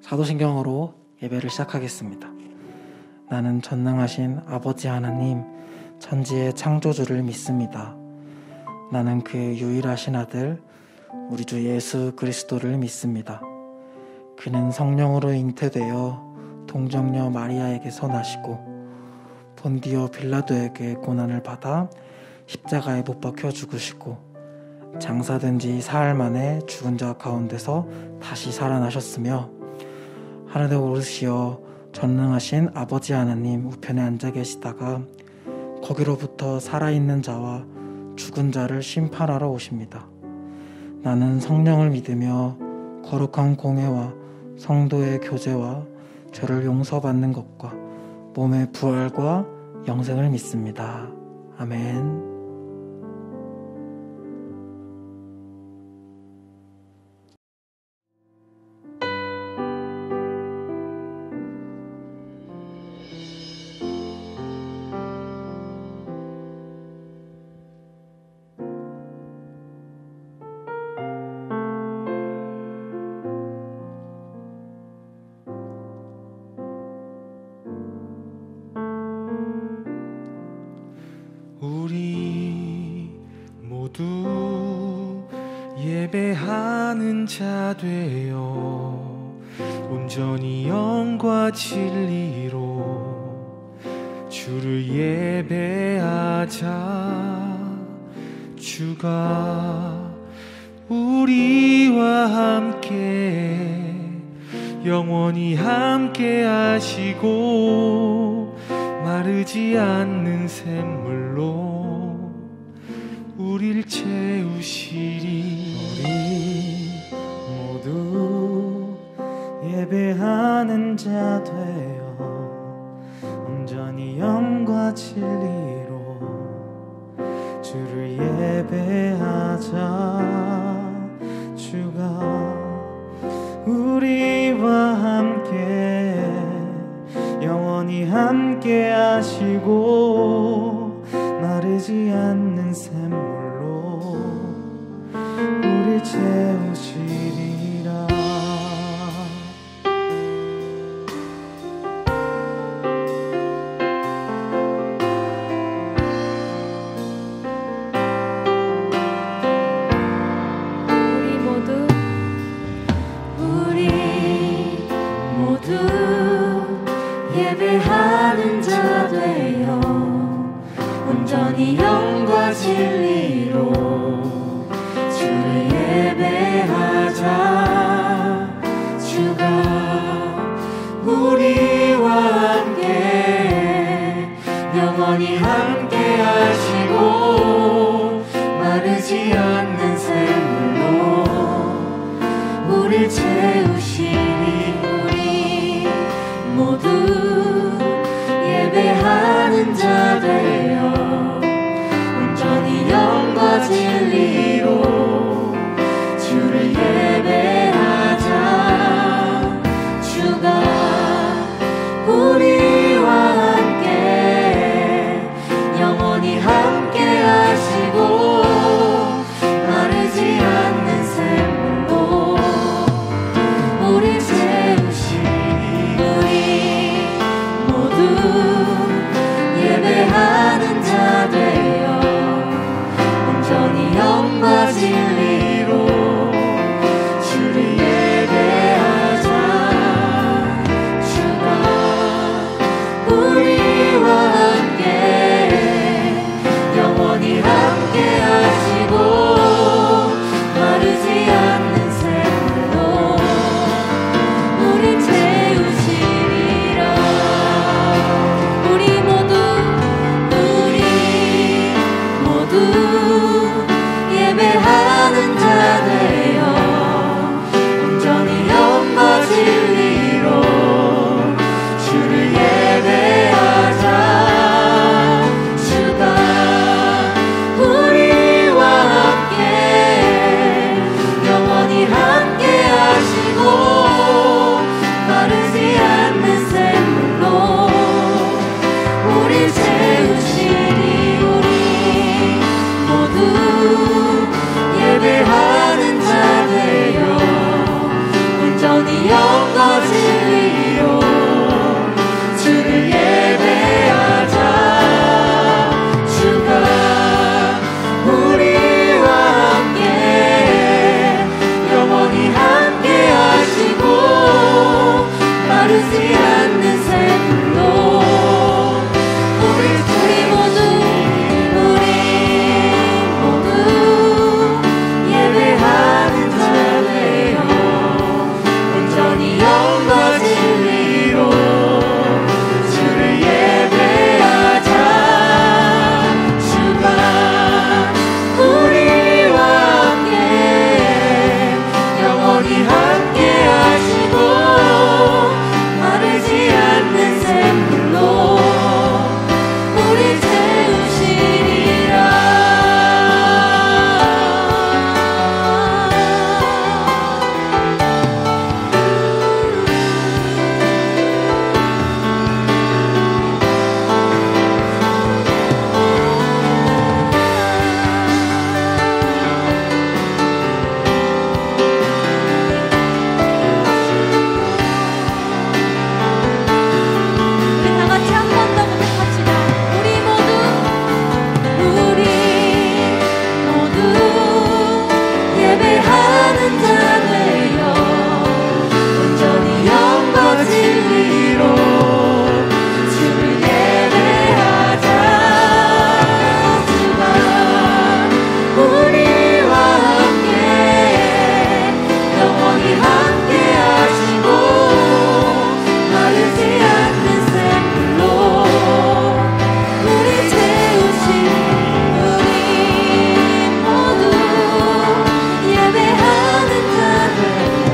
사도신경으로 예배를 시작하겠습니다. 나는 전능하신 아버지 하나님, 천지의 창조주를 믿습니다. 나는 그 유일하신 아들, 우리 주 예수 그리스도를 믿습니다. 그는 성령으로 잉태되어 동정녀 마리아에게서 나시고 본디오 빌라도에게 고난을 받아 십자가에 못 박혀 죽으시고 장사된 지 사흘 만에 죽은 자 가운데서 다시 살아나셨으며 하늘에 오르시어 전능하신 아버지 하나님 우편에 앉아 계시다가 거기로부터 살아있는 자와 죽은 자를 심판하러 오십니다. 나는 성령을 믿으며 거룩한 공회와 성도의 교제와 죄를 용서받는 것과 몸의 부활과 영생을 믿습니다. 아멘. 우리 모두 예배하는 자 되어 온전히 영과 진리로 주를 예배하자. 주가 우리와 함께 영원히 함께 하시고 마르지 않는 샘물로 우릴 채우시리. 우리 모두 예배하는 자 되어 온전히 영과 진리로 주를 예배하자. 주가 우리와 함께 영원히 함께 하시고 마르지 않는 샘물로 우리 채우시리라. 예배하는 자 되어 온전히 영과 진리로 주를 예배하자. 주가 우리와 함께 영원히 함께 하시고 마르지 않는 샘물로 우릴 채우시니. 모두 예배하는 자 되어 온전히 영과 진리로 주를 예배 영과 진리로 주를 예배하자. 주가 우리와 함께 영원히 함께 하시고 마르지 않는 샘물로 우리 모두 예배하는 자 되어 온전히 영과 진리로 주를 예배하자. 주가 우리와 함께 영원히 함께 하시고 마르지 않는 샘물로 우리 채우시리라. 우리 다 같이 한 번 더 고백합시다. 우리 모두 예배하는 자 되어 온전히 영과 진리로 주를 예배하자. 주가 우리와 함께 영원히 함께 하시고 마르지 않는 샘물로 우리 채우시니 우리 모두 예배하는 자 되어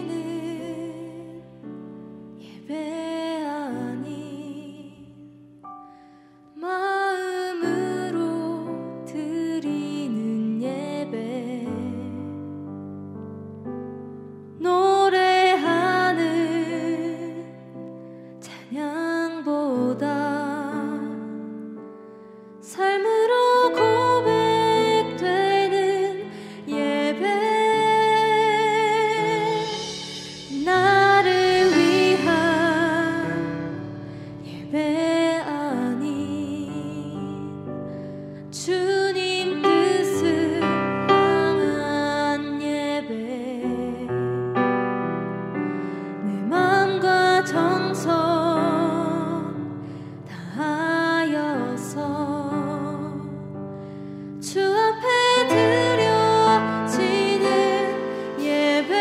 보여지는 예배 아닌 마음으로 드리는 예배 노래하는 찬양보다 삶으로 고백되는 예배 나를 위한 예배 아닌 주님 뜻을 향한 예배 내 맘과 정성 다하여서 주 앞에 드려지는 예배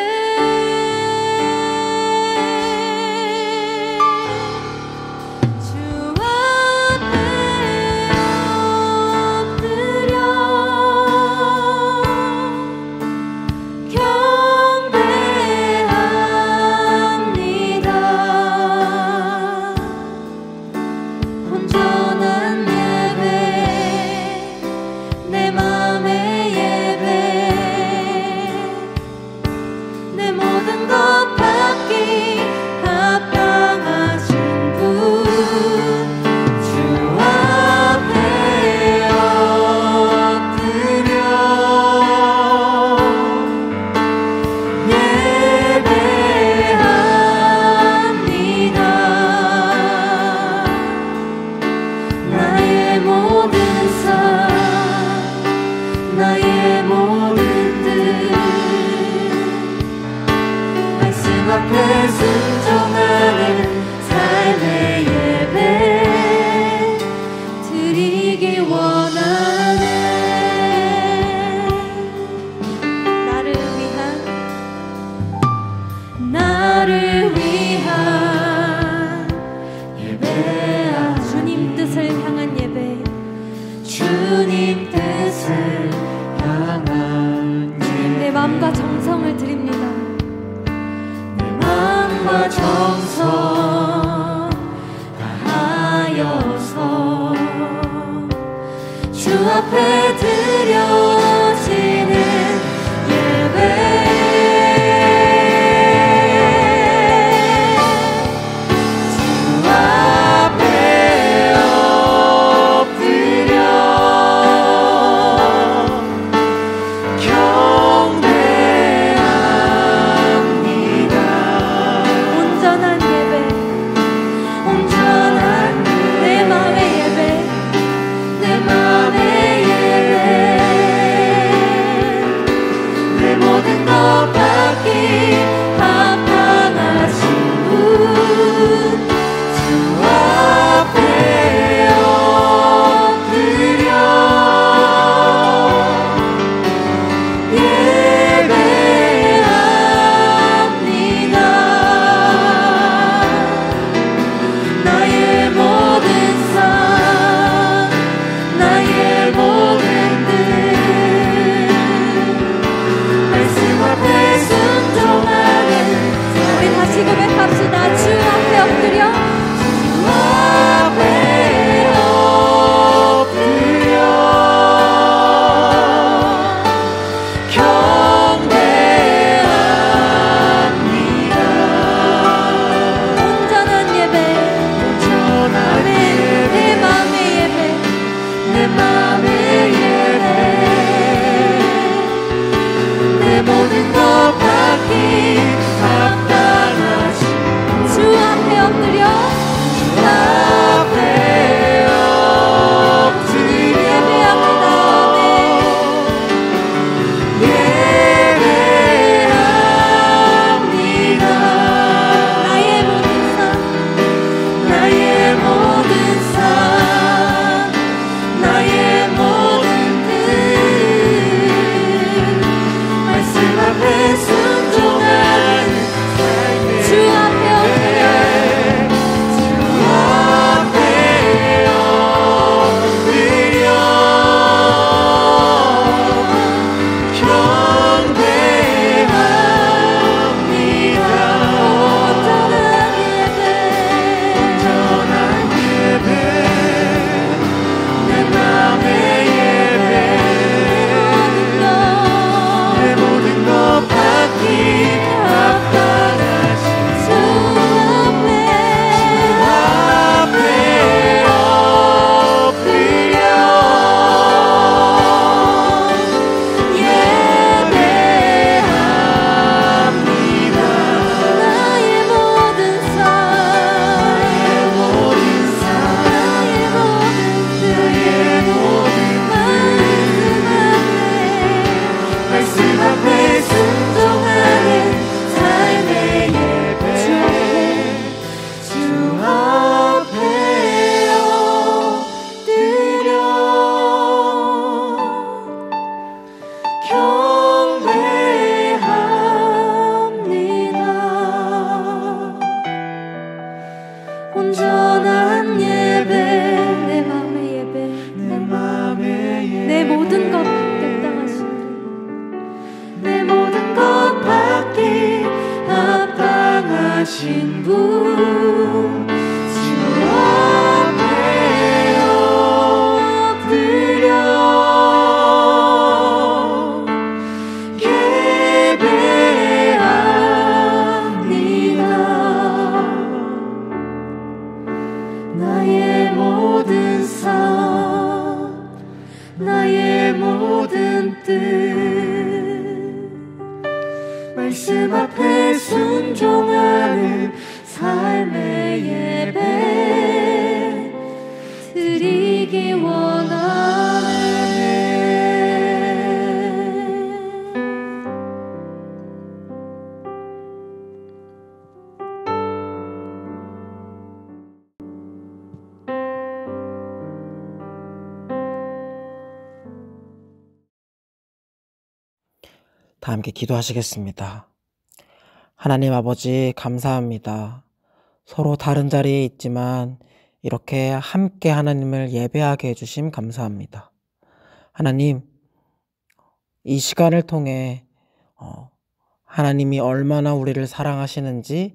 주 앞에 드려지는 예배 주 앞에 엎드려 경배합니다. 온전한 예배, 온전한 내 마음의 예배, 내 마음의 예배, 내 모든 것 받기 합당하신 분, 주 앞에 엎드려 예배합니다. 나의 모든 삶, 나의 모든 뜻, 말씀 앞에 순종하는 우리 다시 고백합시다. 주 앞에 엎드려, 주 앞에 엎드려 경배합니다. 온전한 예배, 온전한 예배, 내 마음의 예배, 내 마음의 예배, 내 모든 것 받기 합당하신 주 앞에 엎드려, 주 앞에 엎드려 예배합니다. 예배합니다. 나의 모든 삶, 나의 모든 삶, 나의 모든 뜻, 말씀 앞에 순종하는 주 앞에 엎드려, 주 앞에 엎드려 경배합니다. 온전한 예배, 온전한 예배, 내 마음의 예배, 내 모든 것 받기 합당하신 주 앞에 엎드려 예배합니다. 나의 모든 삶, 나의 모든 뜻, 말씀 앞에 순종하는 삶의 예배, 주 앞에 엎드려 경배합니다. 온전한 예배, 내 마음의 예배, 내 마음의 예배, 내 모든 것 합당하신 분, 내 모든 것 받기 합당하신 분, 주 앞에 엎드려 예배합니다. 나의 모든 삶, 나의 모든 뜻, 말씀 앞에 순종하는 삶의 예배 드리기 원하네. 다 함께 기도하시겠습니다. 하나님 아버지 감사합니다. 서로 다른 자리에 있지만 이렇게 함께 하나님을 예배하게 해주심 감사합니다. 하나님, 이 시간을 통해 하나님이 얼마나 우리를 사랑하시는지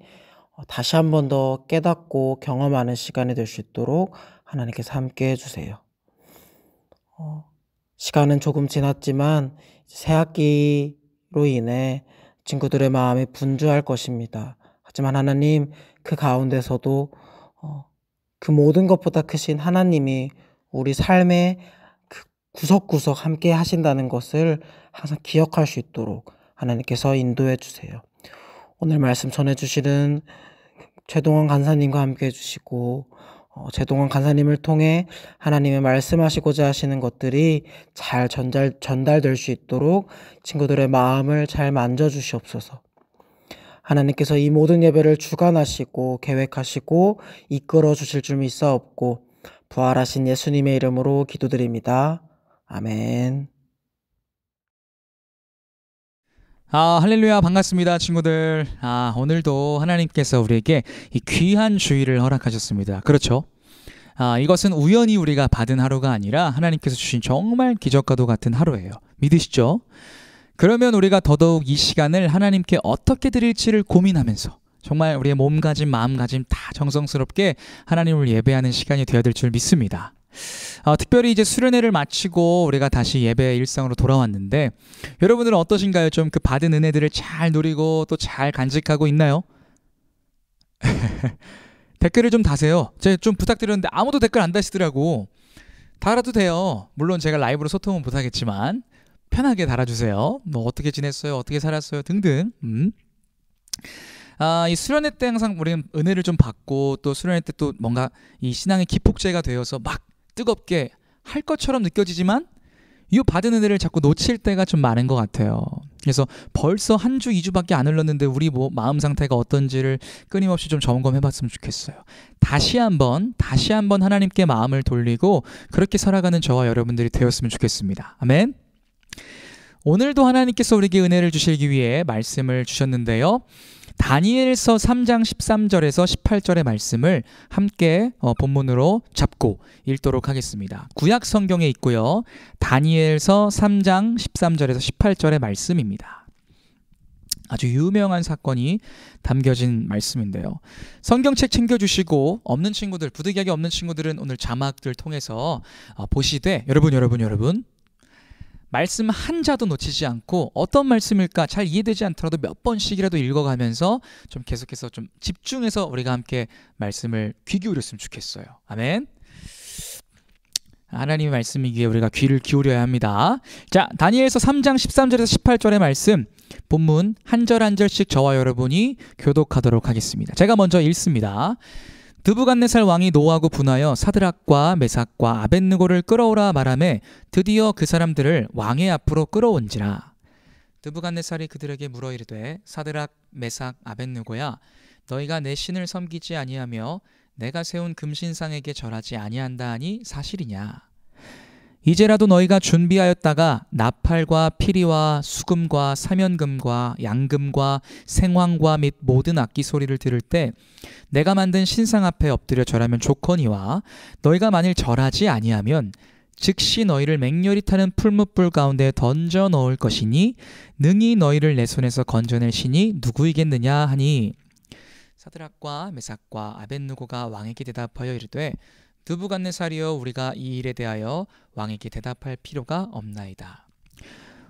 다시 한 번 더 깨닫고 경험하는 시간이 될 수 있도록 하나님께서 함께 해주세요. 시간은 조금 지났지만 새학기로 인해 친구들의 마음이 분주할 것입니다. 하지만 하나님 그 가운데서도 그 모든 것보다 크신 하나님이 우리 삶의 그 구석구석 함께 하신다는 것을 항상 기억할 수 있도록 하나님께서 인도해 주세요. 오늘 말씀 전해주시는 최동원 간사님과 함께 해주시고 최동원 간사님을 통해 하나님의 말씀하시고자 하시는 것들이 잘 전달될 수 있도록 친구들의 마음을 잘 만져주시옵소서. 하나님께서 이 모든 예배를 주관하시고 계획하시고 이끌어 주실 줄 믿사옵고 부활하신 예수님의 이름으로 기도드립니다. 아멘. 할렐루야, 반갑습니다, 친구들. 오늘도 하나님께서 우리에게 이 귀한 주일을 허락하셨습니다. 그렇죠? 이것은 우연히 우리가 받은 하루가 아니라 하나님께서 주신 정말 기적과도 같은 하루예요. 믿으시죠? 그러면 우리가 더더욱 이 시간을 하나님께 어떻게 드릴지를 고민하면서 정말 우리의 몸가짐, 마음가짐 다 정성스럽게 하나님을 예배하는 시간이 되어야 될 줄 믿습니다. 특별히 이제 수련회를 마치고 우리가 다시 예배 일상으로 돌아왔는데 여러분들은 어떠신가요? 좀 그 받은 은혜들을 잘 누리고 또 잘 간직하고 있나요? 댓글을 좀 다세요. 제가 좀 부탁드렸는데 아무도 댓글 안 다시더라고. 달아도 돼요. 물론 제가 라이브로 소통은 못하겠지만 편하게 달아주세요. 뭐 어떻게 지냈어요? 어떻게 살았어요? 등등. 이 수련회 때 항상 우리는 은혜를 좀 받고 또 수련회 때 또 뭔가 이 신앙의 기폭제가 되어서 막 뜨겁게 할 것처럼 느껴지지만 이 받은 은혜를 자꾸 놓칠 때가 좀 많은 것 같아요. 그래서 벌써 한 주, 2주밖에 안 흘렀는데 우리 마음 상태가 어떤지를 끊임없이 좀 점검해 봤으면 좋겠어요. 다시 한번 하나님께 마음을 돌리고 그렇게 살아가는 저와 여러분들이 되었으면 좋겠습니다. 아멘. 오늘도 하나님께서 우리에게 은혜를 주시기 위해 말씀을 주셨는데요. 다니엘서 3장 13절에서 18절의 말씀을 함께 본문으로 잡고 읽도록 하겠습니다. 구약 성경에 있고요. 다니엘서 3장 13절에서 18절의 말씀입니다. 아주 유명한 사건이 담겨진 말씀인데요. 성경책 챙겨주시고 없는 친구들, 부득이하게 없는 친구들은 오늘 자막들 통해서 보시되 여러분 말씀 한 자도 놓치지 않고 어떤 말씀일까 잘 이해되지 않더라도 몇 번씩이라도 읽어가면서 좀 계속해서 좀 집중해서 우리가 함께 말씀을 귀 기울였으면 좋겠어요. 아멘. 하나님의 말씀이기에 우리가 귀를 기울여야 합니다. 자, 다니엘서 3장 13절에서 18절의 말씀 본문 한 절 한 절씩 저와 여러분이 교독하도록 하겠습니다. 제가 먼저 읽습니다. 느부갓네살 왕이 노하고 분하여 사드락과 메삭과 아벳느고를 끌어오라 말하매 드디어 그 사람들을 왕의 앞으로 끌어온지라. 느부갓네살이 그들에게 물어 이르되 사드락, 메삭, 아벳느고야 너희가 내 신을 섬기지 아니하며 내가 세운 금신상에게 절하지 아니한다 하니 사실이냐. 이제라도 너희가 준비하였다가 나팔과 피리와 수금과 사면금과 양금과 생황과 및 모든 악기 소리를 들을 때 내가 만든 신상 앞에 엎드려 절하면 좋거니와 너희가 만일 절하지 아니하면 즉시 너희를 맹렬히 타는 풀무불 가운데 던져 넣을 것이니 능히 너희를 내 손에서 건져낼 신이 누구이겠느냐 하니 사드락과 메삭과 아벳느고가 왕에게 대답하여 이르되 느부갓네살이여 우리가 이 일에 대하여 왕에게 대답할 필요가 없나이다.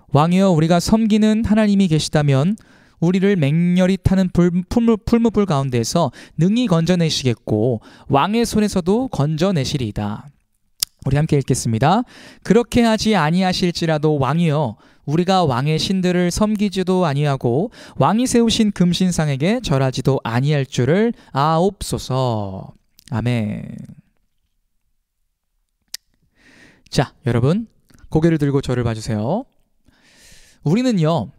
왕이여 우리가 섬기는 하나님이 계시다면 우리를 맹렬히 타는 풀무불 가운데서 능히 건져내시겠고 왕의 손에서도 건져내시리이다. 우리 함께 읽겠습니다. 그렇게 하지 아니하실지라도 왕이여 우리가 왕의 신들을 섬기지도 아니하고 왕이 세우신 금신상에게 절하지도 아니할 줄을 아옵소서. 아멘. 자, 여러분 고개를 들고 저를 봐주세요. 우리는요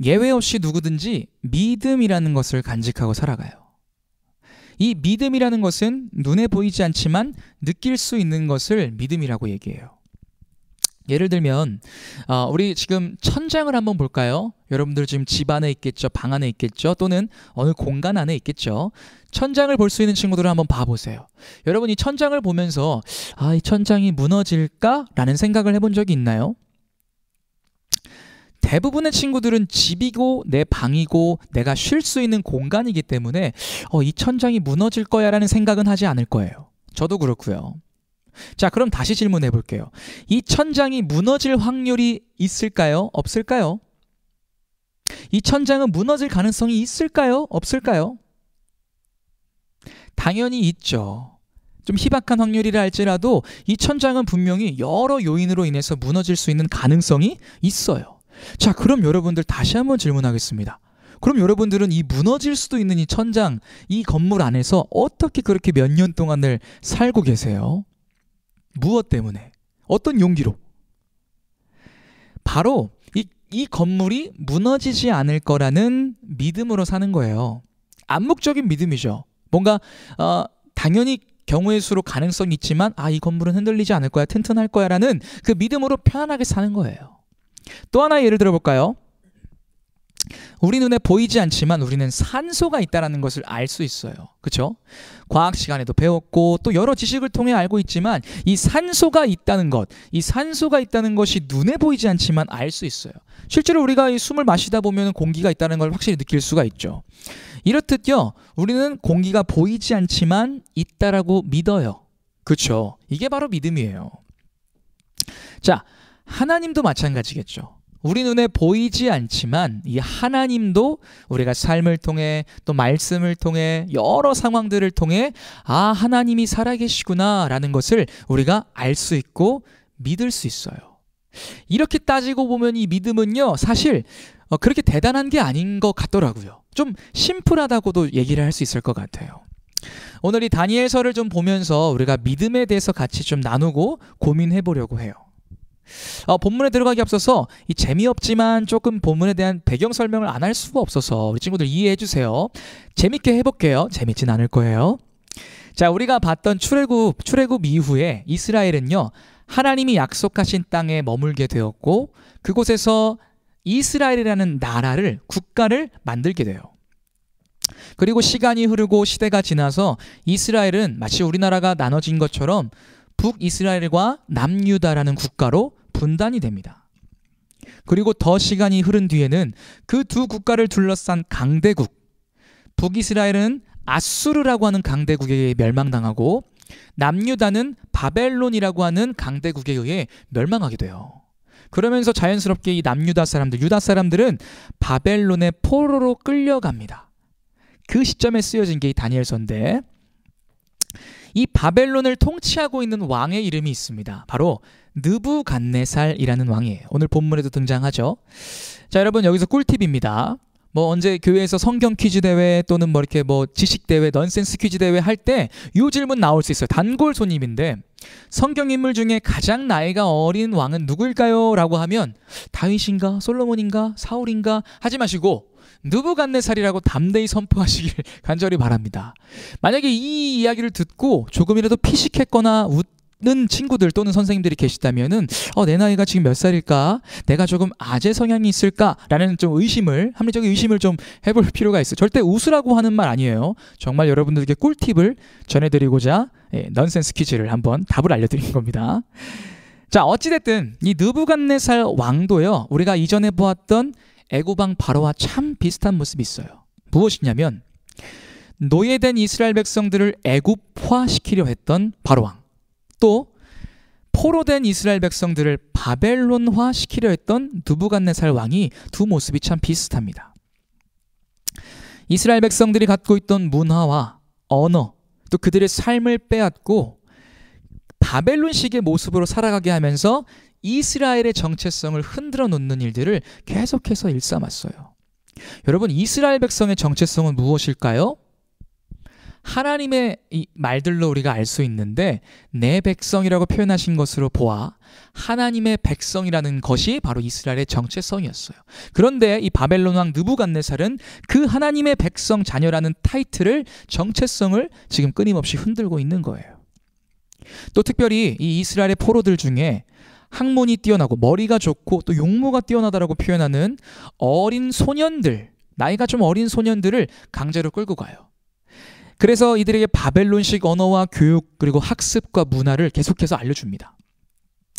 예외 없이 누구든지 믿음이라는 것을 간직하고 살아가요. 이 믿음이라는 것은 눈에 보이지 않지만 느낄 수 있는 것을 믿음이라고 얘기해요. 예를 들면 우리 지금 천장을 한번 볼까요? 여러분들 지금 집 안에 있겠죠, 방 안에 있겠죠, 또는 어느 공간 안에 있겠죠. 천장을 볼 수 있는 친구들을 한번 봐보세요. 여러분이 천장을 보면서 이 천장이 무너질까? 라는 생각을 해본 적이 있나요? 대부분의 친구들은 집이고 내 방이고 내가 쉴 수 있는 공간이기 때문에 이 천장이 무너질 거야 라는 생각은 하지 않을 거예요. 저도 그렇고요. 자, 그럼 다시 질문해 볼게요. 이 천장이 무너질 확률이 있을까요? 없을까요? 이 천장은 무너질 가능성이 있을까요? 없을까요? 당연히 있죠. 좀 희박한 확률이라 할지라도 이 천장은 분명히 여러 요인으로 인해서 무너질 수 있는 가능성이 있어요. 자, 그럼 여러분들 다시 한번 질문하겠습니다. 그럼 여러분들은 이 무너질 수도 있는 이 천장, 이 건물 안에서 어떻게 그렇게 몇 년 동안을 살고 계세요? 무엇 때문에? 어떤 용기로? 바로 이 건물이 무너지지 않을 거라는 믿음으로 사는 거예요. 암묵적인 믿음이죠. 뭔가 당연히 경우의 수로 가능성이 있지만 이 건물은 흔들리지 않을 거야, 튼튼할 거야 라는 그 믿음으로 편안하게 사는 거예요. 또 하나의 예를 들어볼까요? 우리 눈에 보이지 않지만 우리는 산소가 있다는 것을 알 수 있어요. 그렇죠? 과학 시간에도 배웠고 또 여러 지식을 통해 알고 있지만 이 산소가 있다는 것, 이 산소가 있다는 것이 눈에 보이지 않지만 알 수 있어요. 실제로 우리가 이 숨을 마시다 보면 공기가 있다는 걸 확실히 느낄 수가 있죠. 이렇듯요, 우리는 공기가 보이지 않지만 있다라고 믿어요. 그렇죠? 이게 바로 믿음이에요. 자, 하나님도 마찬가지겠죠. 우리 눈에 보이지 않지만 이 하나님도 우리가 삶을 통해 또 말씀을 통해 여러 상황들을 통해 하나님이 살아계시구나 라는 것을 우리가 알 수 있고 믿을 수 있어요. 이렇게 따지고 보면 이 믿음은요, 사실 그렇게 대단한 게 아닌 것 같더라고요. 좀 심플하다고도 얘기를 할 수 있을 것 같아요. 오늘 이 다니엘서를 좀 보면서 우리가 믿음에 대해서 같이 좀 나누고 고민해 보려고 해요. 본문에 들어가기 앞서서 이 재미없지만 조금 본문에 대한 배경 설명을 안 할 수가 없어서 우리 친구들 이해해 주세요. 재밌게 해볼게요. 재밌진 않을 거예요. 자, 우리가 봤던 출애굽 이후에 이스라엘은요, 하나님이 약속하신 땅에 머물게 되었고 그곳에서 이스라엘이라는 나라를, 국가를 만들게 돼요. 그리고 시간이 흐르고 시대가 지나서 이스라엘은 마치 우리나라가 나눠진 것처럼 북이스라엘과 남유다라는 국가로 분단이 됩니다. 그리고 더 시간이 흐른 뒤에는 그 두 국가를 둘러싼 강대국, 북이스라엘은 아수르라고 하는 강대국에 의해 멸망당하고 남유다는 바벨론이라고 하는 강대국에 의해 멸망하게 돼요. 그러면서 자연스럽게 이 남유다 사람들, 유다 사람들은 바벨론의 포로로 끌려갑니다. 그 시점에 쓰여진 게 이 다니엘서인데, 이 바벨론을 통치하고 있는 왕의 이름이 있습니다. 바로 느부갓네살이라는 왕이에요. 오늘 본문에도 등장하죠. 자, 여러분 여기서 꿀팁입니다. 언제 교회에서 성경 퀴즈 대회 또는 이렇게 지식 대회, 넌센스 퀴즈 대회 할 때 이 질문 나올 수 있어요. 단골 손님인데, 성경 인물 중에 가장 나이가 어린 왕은 누구일까요? 라고 하면 다윗인가, 솔로몬인가, 사울인가 하지 마시고 느부갓네살이라고 담대히 선포하시길 간절히 바랍니다. 만약에 이 이야기를 듣고 조금이라도 피식했거나 웃는 친구들 또는 선생님들이 계시다면은 내 나이가 지금 몇 살일까? 내가 조금 아재 성향이 있을까라는 좀 합리적인 의심을 좀 해볼 필요가 있어요. 절대 웃으라고 하는 말 아니에요. 정말 여러분들께 꿀팁을 전해드리고자 넌센스 퀴즈를 한번 답을 알려드린 겁니다. 자, 어찌됐든 이 느부갓네살 왕도요, 우리가 이전에 보았던 애고방 바로와 참 비슷한 모습이 있어요. 무엇이냐면 노예된 이스라엘 백성들을 애굽화시키려 했던 바로왕, 또 포로된 이스라엘 백성들을 바벨론화시키려 했던 느부갓네살 왕이 두 모습이 참 비슷합니다. 이스라엘 백성들이 갖고 있던 문화와 언어, 또 그들의 삶을 빼앗고 바벨론식의 모습으로 살아가게 하면서 이스라엘의 정체성을 흔들어 놓는 일들을 계속해서 일삼았어요. 여러분, 이스라엘 백성의 정체성은 무엇일까요? 하나님의 이 말들로 우리가 알 수 있는데, 내 백성이라고 표현하신 것으로 보아 하나님의 백성이라는 것이 바로 이스라엘의 정체성이었어요. 그런데 이 바벨론 왕 느부갓네살은 그 하나님의 백성 자녀라는 타이틀을, 정체성을 지금 끊임없이 흔들고 있는 거예요. 또 특별히 이 이스라엘의 포로들 중에 학문이 뛰어나고 머리가 좋고 또 용모가 뛰어나다라고 표현하는 어린 소년들, 나이가 좀 어린 소년들을 강제로 끌고 가요. 그래서 이들에게 바벨론식 언어와 교육 그리고 학습과 문화를 계속해서 알려줍니다.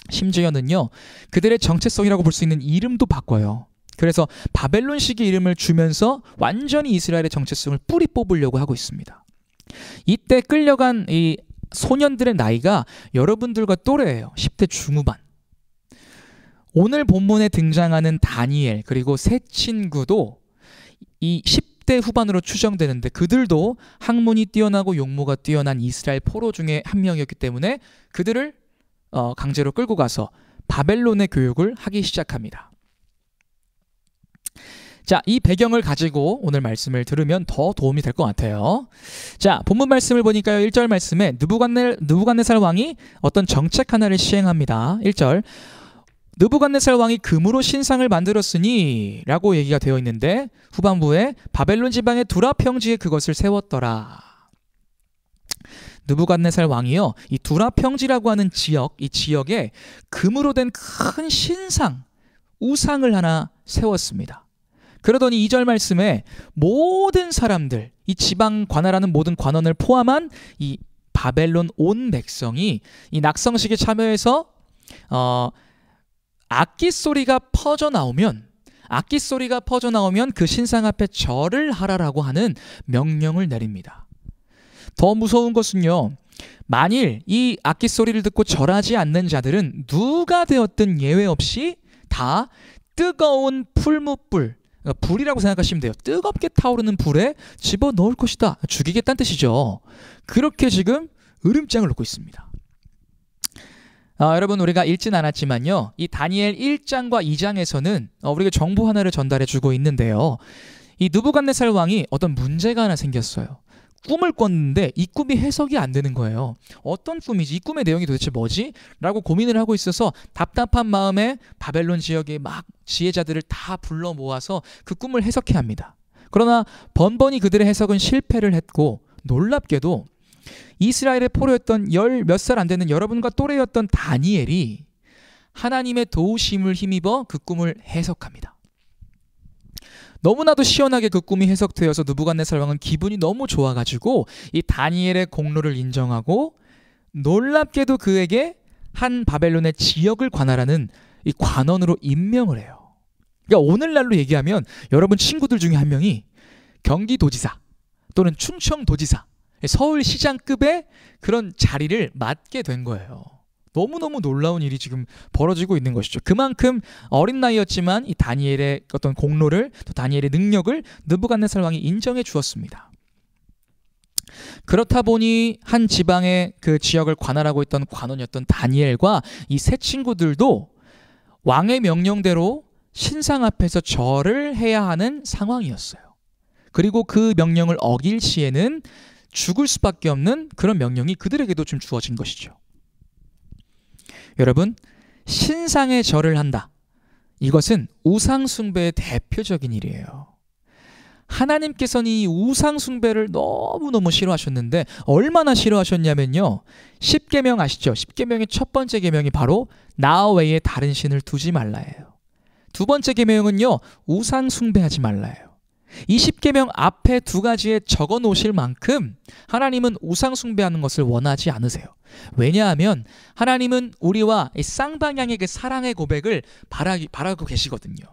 심지어는요, 그들의 정체성이라고 볼 수 있는 이름도 바꿔요. 그래서 바벨론식의 이름을 주면서 완전히 이스라엘의 정체성을 뿌리 뽑으려고 하고 있습니다. 이때 끌려간 이 소년들의 나이가 여러분들과 또래예요. 10대 중후반. 오늘 본문에 등장하는 다니엘 그리고 세 친구도 이 10대 후반으로 추정되는데 그들도 학문이 뛰어나고 용모가 뛰어난 이스라엘 포로 중에 한 명이었기 때문에 그들을 강제로 끌고 가서 바벨론의 교육을 하기 시작합니다. 자, 이 배경을 가지고 오늘 말씀을 들으면 더 도움이 될 것 같아요. 자, 본문 말씀을 보니까요. 1절 말씀에 느부갓네살 왕이 어떤 정책 하나를 시행합니다. 1절 느부갓네살 왕이 금으로 신상을 만들었으니 라고 얘기가 되어 있는데 후반부에 바벨론 지방의 두라 평지에 그것을 세웠더라. 느부갓네살 왕이요, 이 두라 평지라고 하는 지역, 이 지역에 금으로 된 큰 신상, 우상을 하나 세웠습니다. 그러더니 2절 말씀에 모든 사람들, 이 지방 관할하는 모든 관원을 포함한 이 바벨론 온 백성이 이 낙성식에 참여해서 악기 소리가 퍼져 나오면 그 신상 앞에 절을 하라라고 하는 명령을 내립니다. 더 무서운 것은요, 만일 이 악기 소리를 듣고 절하지 않는 자들은 누가 되었든 예외 없이 다 뜨거운 풀무불, 불이라고 생각하시면 돼요. 뜨겁게 타오르는 불에 집어넣을 것이다. 죽이겠다는 뜻이죠. 그렇게 지금 으름장을 놓고 있습니다. 여러분, 우리가 읽진 않았지만요, 이 다니엘 1장과 2장에서는 우리에게 정보 하나를 전달해 주고 있는데요, 이 느부갓네살 왕이 어떤 문제가 하나 생겼어요. 꿈을 꿨는데 이 꿈이 해석이 안 되는 거예요. 어떤 꿈이지? 이 꿈의 내용이 도대체 뭐지? 라고 고민을 하고 있어서 답답한 마음에 바벨론 지역에 막 지혜자들을 다 불러 모아서 그 꿈을 해석해야 합니다. 그러나 번번이 그들의 해석은 실패를 했고, 놀랍게도 이스라엘의 포로였던 10 몇 살 안 되는 여러분과 또래였던 다니엘이 하나님의 도우심을 힘입어 그 꿈을 해석합니다. 너무나도 시원하게 그 꿈이 해석되어서 느부갓네살 왕은 기분이 너무 좋아가지고 이 다니엘의 공로를 인정하고, 놀랍게도 그에게 한 바벨론의 지역을 관할하는 이 관원으로 임명을 해요. 그러니까 오늘날로 얘기하면 여러분 친구들 중에 한 명이 경기도지사 또는 충청도지사, 서울시장급의 그런 자리를 맡게 된 거예요. 너무너무 놀라운 일이 지금 벌어지고 있는 것이죠. 그만큼 어린 나이였지만 이 다니엘의 어떤 공로를, 또 다니엘의 능력을 느부갓네살 왕이 인정해 주었습니다. 그렇다 보니 한 지방의 그 지역을 관할하고 있던 관원이었던 다니엘과 이 세 친구들도 왕의 명령대로 신상 앞에서 절을 해야 하는 상황이었어요. 그리고 그 명령을 어길 시에는 죽을 수밖에 없는 그런 명령이 그들에게도 좀 주어진 것이죠. 여러분, 신상에 절을 한다. 이것은 우상 숭배의 대표적인 일이에요. 하나님께서는 이 우상 숭배를 너무너무 싫어하셨는데, 얼마나 싫어하셨냐면요, 10계명 아시죠? 10계명의 첫 번째 계명이 바로 나 외에 다른 신을 두지 말라예요. 두 번째 계명은요, 우상 숭배하지 말라예요. 이 10계명 앞에 두 가지에 적어 놓으실 만큼 하나님은 우상 숭배하는 것을 원하지 않으세요. 왜냐하면 하나님은 우리와 이 쌍방향의 그 사랑의 고백을 바라고 계시거든요.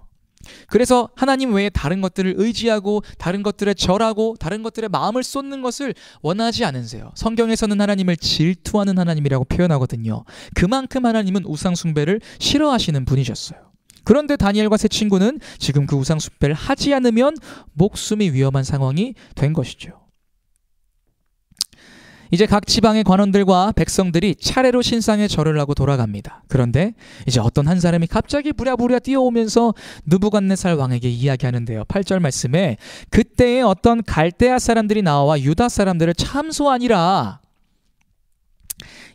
그래서 하나님 외에 다른 것들을 의지하고 다른 것들에 절하고 다른 것들에 마음을 쏟는 것을 원하지 않으세요. 성경에서는 하나님을 질투하는 하나님이라고 표현하거든요. 그만큼 하나님은 우상 숭배를 싫어하시는 분이셨어요. 그런데 다니엘과 세 친구는 지금 그 우상 숭배를 하지 않으면 목숨이 위험한 상황이 된 것이죠. 이제 각 지방의 관원들과 백성들이 차례로 신상에 절을 하고 돌아갑니다. 그런데 이제 어떤 한 사람이 갑자기 부랴부랴 뛰어오면서 느부갓네살 왕에게 이야기하는데요. 8절 말씀에 그때에 어떤 갈대아 사람들이 나와 유다 사람들을 참소하니라.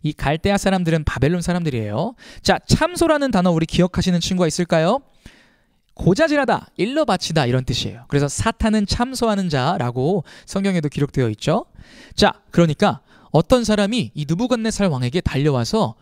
이 갈대아 사람들은 바벨론 사람들이에요. 자, 참소라는 단어 우리 기억하시는 친구가 있을까요? 고자질하다, 일러 바치다, 이런 뜻이에요. 그래서 사탄은 참소하는 자라고 성경에도 기록되어 있죠. 자, 그러니까 어떤 사람이 이 느부갓네살 왕에게 달려와서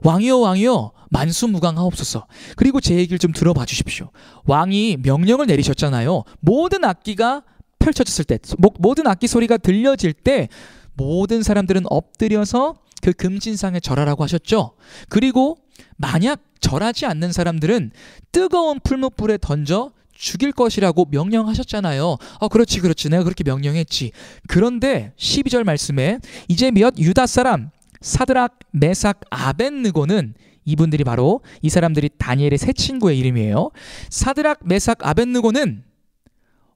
왕이여 왕이여 만수무강하옵소서. 그리고 제 얘기를 좀 들어봐 주십시오. 왕이 명령을 내리셨잖아요. 모든 악기가 펼쳐졌을 때, 모든 악기 소리가 들려질 때 모든 사람들은 엎드려서 그 금신상에 절하라고 하셨죠. 그리고 만약 절하지 않는 사람들은 뜨거운 풀무불에 던져 죽일 것이라고 명령하셨잖아요. 그렇지 내가 그렇게 명령했지. 그런데 12절 말씀에 이제 몇 유다 사람 사드락, 메삭, 아벳느고는 이분들이 바로 이 사람들이 다니엘의 세 친구의 이름이에요. 사드락, 메삭, 아벳느고는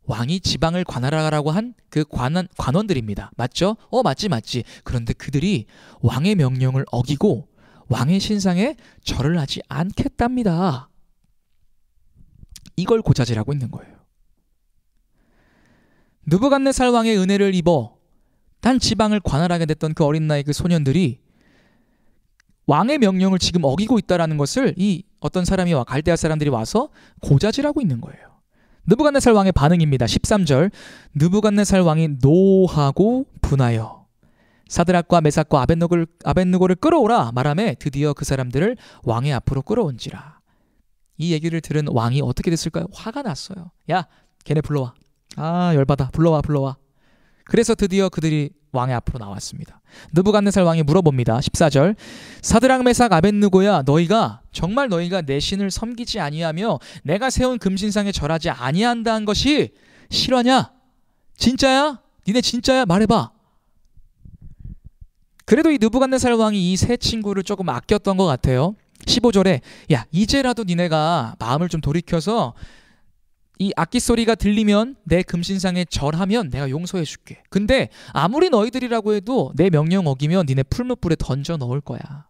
왕이 지방을 관할하라고 한 그 관원들입니다. 맞죠? 맞지. 그런데 그들이 왕의 명령을 어기고 왕의 신상에 절을 하지 않겠답니다. 이걸 고자질하고 있는 거예요. 느부갓네살 왕의 은혜를 입어 단 지방을 관할하게 됐던 그 어린 나이 그 소년들이 왕의 명령을 지금 어기고 있다는 것을 이 어떤 사람이 갈대아 사람들이 와서 고자질하고 있는 거예요. 느부갓네살 왕의 반응입니다. 13절. 느부갓네살 왕이 노하고 분하여 사드락과 메삭과 아벳느고를 끌어오라 말하매 드디어 그 사람들을 왕의 앞으로 끌어온지라. 이 얘기를 들은 왕이 어떻게 됐을까요? 화가 났어요. 야, 걔네 불러와. 열받아. 불러와. 그래서 드디어 그들이 왕의 앞으로 나왔습니다. 느부갓네살 왕이 물어봅니다. 14절. 사드락, 메삭, 아벳느고야, 너희가 내 신을 섬기지 아니하며 내가 세운 금신상에 절하지 아니한다는 것이 실화냐? 진짜야? 니네 진짜야? 말해봐. 그래도 이 느부갓네살 왕이 이 세 친구를 조금 아꼈던 것 같아요. 15절에 야, 이제라도 니네가 마음을 좀 돌이켜서 이 악기 소리가 들리면 내 금신상에 절하면 내가 용서해 줄게. 근데 아무리 너희들이라고 해도 내 명령 어기면 니네 풀무불에 던져 넣을 거야.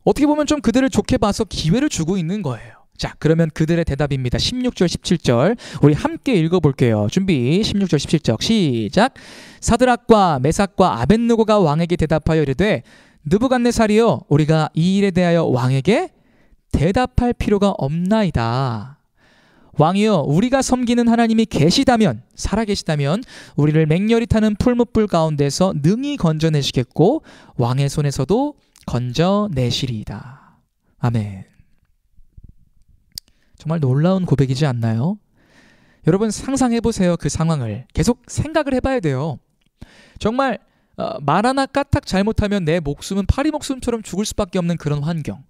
어떻게 보면 좀 그들을 좋게 봐서 기회를 주고 있는 거예요. 자, 그러면 그들의 대답입니다. 16절 17절 우리 함께 읽어볼게요. 준비. 16절 17절 시작. 사드락과 메삭과 아벳느고가 왕에게 대답하여 이르되 느부갓네살이여, 우리가 이 일에 대하여 왕에게 대답할 필요가 없나이다. 왕이여, 우리가 섬기는 하나님이 계시다면, 살아계시다면 우리를 맹렬히 타는 풀무불 가운데서 능히 건져내시겠고 왕의 손에서도 건져내시리이다. 아멘. 정말 놀라운 고백이지 않나요? 여러분 상상해보세요. 그 상황을 계속 생각을 해봐야 돼요. 정말 말 하나 까딱 잘못하면 내 목숨은 파리 목숨처럼 죽을 수밖에 없는 그런 환경.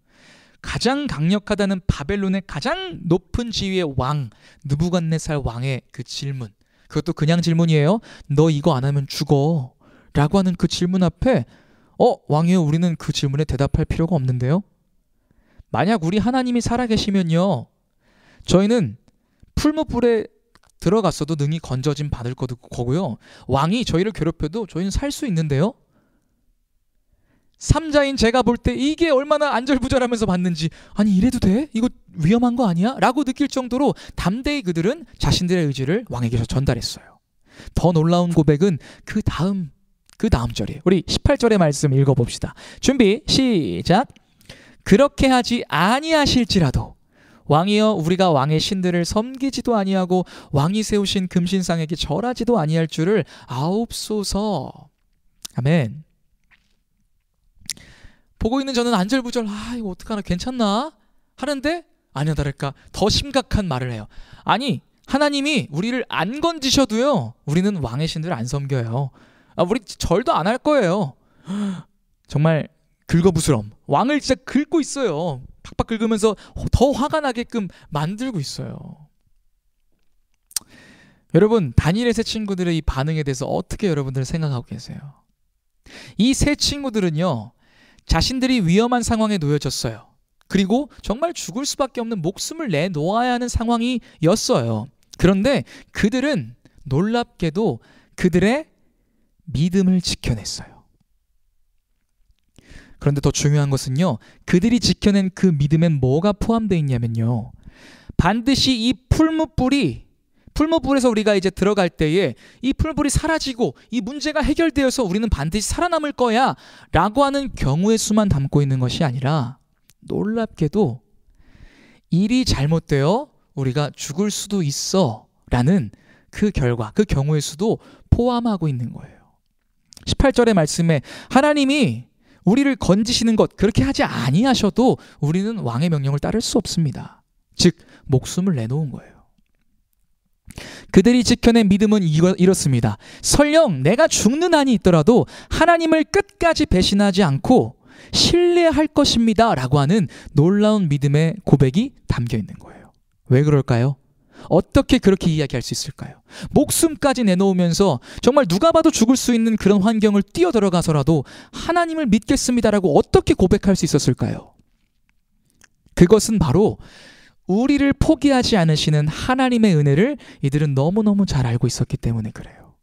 가장 강력하다는 바벨론의 가장 높은 지위의 왕 느부갓네살 왕의 그 질문, 그것도 그냥 질문이에요. 너 이거 안 하면 죽어 라고 하는 그 질문 앞에 왕이요, 우리는 그 질문에 대답할 필요가 없는데요. 만약 우리 하나님이 살아계시면요, 저희는 풀무불에 들어갔어도 능히 건져짐 받을 거고요, 왕이 저희를 괴롭혀도 저희는 살 수 있는데요. 삼자인 제가 볼 때 이게 얼마나 안절부절하면서 봤는지, 아니 이래도 돼? 이거 위험한 거 아니야? 라고 느낄 정도로 담대히 그들은 자신들의 의지를 왕에게 전달했어요. 더 놀라운 고백은 그 다음 절이에요. 우리 18절의 말씀 읽어봅시다. 준비 시작. 그렇게 하지 아니하실지라도 왕이여, 우리가 왕의 신들을 섬기지도 아니하고 왕이 세우신 금신상에게 절하지도 아니할 줄을 아옵소서. 아멘. 보고 있는 저는 안절부절, 이거 어떡하나, 괜찮나? 하는데 아니야 다를까 더 심각한 말을 해요. 아니, 하나님이 우리를 안 건지셔도요, 우리는 왕의 신들을 안 섬겨요. 우리 절도 안 할 거예요. 정말 긁어부스럼. 왕을 진짜 긁고 있어요. 팍팍 긁으면서 더 화가 나게끔 만들고 있어요. 여러분, 다니엘의 세 친구들의 이 반응에 대해서 어떻게 여러분들은 생각하고 계세요? 이 세 친구들은요, 자신들이 위험한 상황에 놓여졌어요. 그리고 정말 죽을 수밖에 없는 목숨을 내놓아야 하는 상황이었어요. 그런데 그들은 놀랍게도 그들의 믿음을 지켜냈어요. 그런데 더 중요한 것은요, 그들이 지켜낸 그 믿음엔 뭐가 포함되어 있냐면요, 반드시 이 풀무불에서 우리가 이제 들어갈 때에 이 풀무불이 사라지고 이 문제가 해결되어서 우리는 반드시 살아남을 거야 라고 하는 경우의 수만 담고 있는 것이 아니라, 놀랍게도 일이 잘못되어 우리가 죽을 수도 있어 라는 그 결과, 그 경우의 수도 포함하고 있는 거예요. 18절의 말씀에 하나님이 우리를 건지시는 것, 그렇게 하지 아니하셔도 우리는 왕의 명령을 따를 수 없습니다. 즉 목숨을 내놓은 거예요. 그들이 지켜낸 믿음은 이렇습니다. 설령 내가 죽는 한이 있더라도 하나님을 끝까지 배신하지 않고 신뢰할 것입니다 라고 하는 놀라운 믿음의 고백이 담겨 있는 거예요. 왜 그럴까요? 어떻게 그렇게 이야기할 수 있을까요? 목숨까지 내놓으면서 정말 누가 봐도 죽을 수 있는 그런 환경을 뛰어들어가서라도 하나님을 믿겠습니다라고 어떻게 고백할 수 있었을까요? 그것은 바로 우리를 포기하지 않으시는 하나님의 은혜를 이들은 너무너무 잘 알고 있었기 때문에 그래요.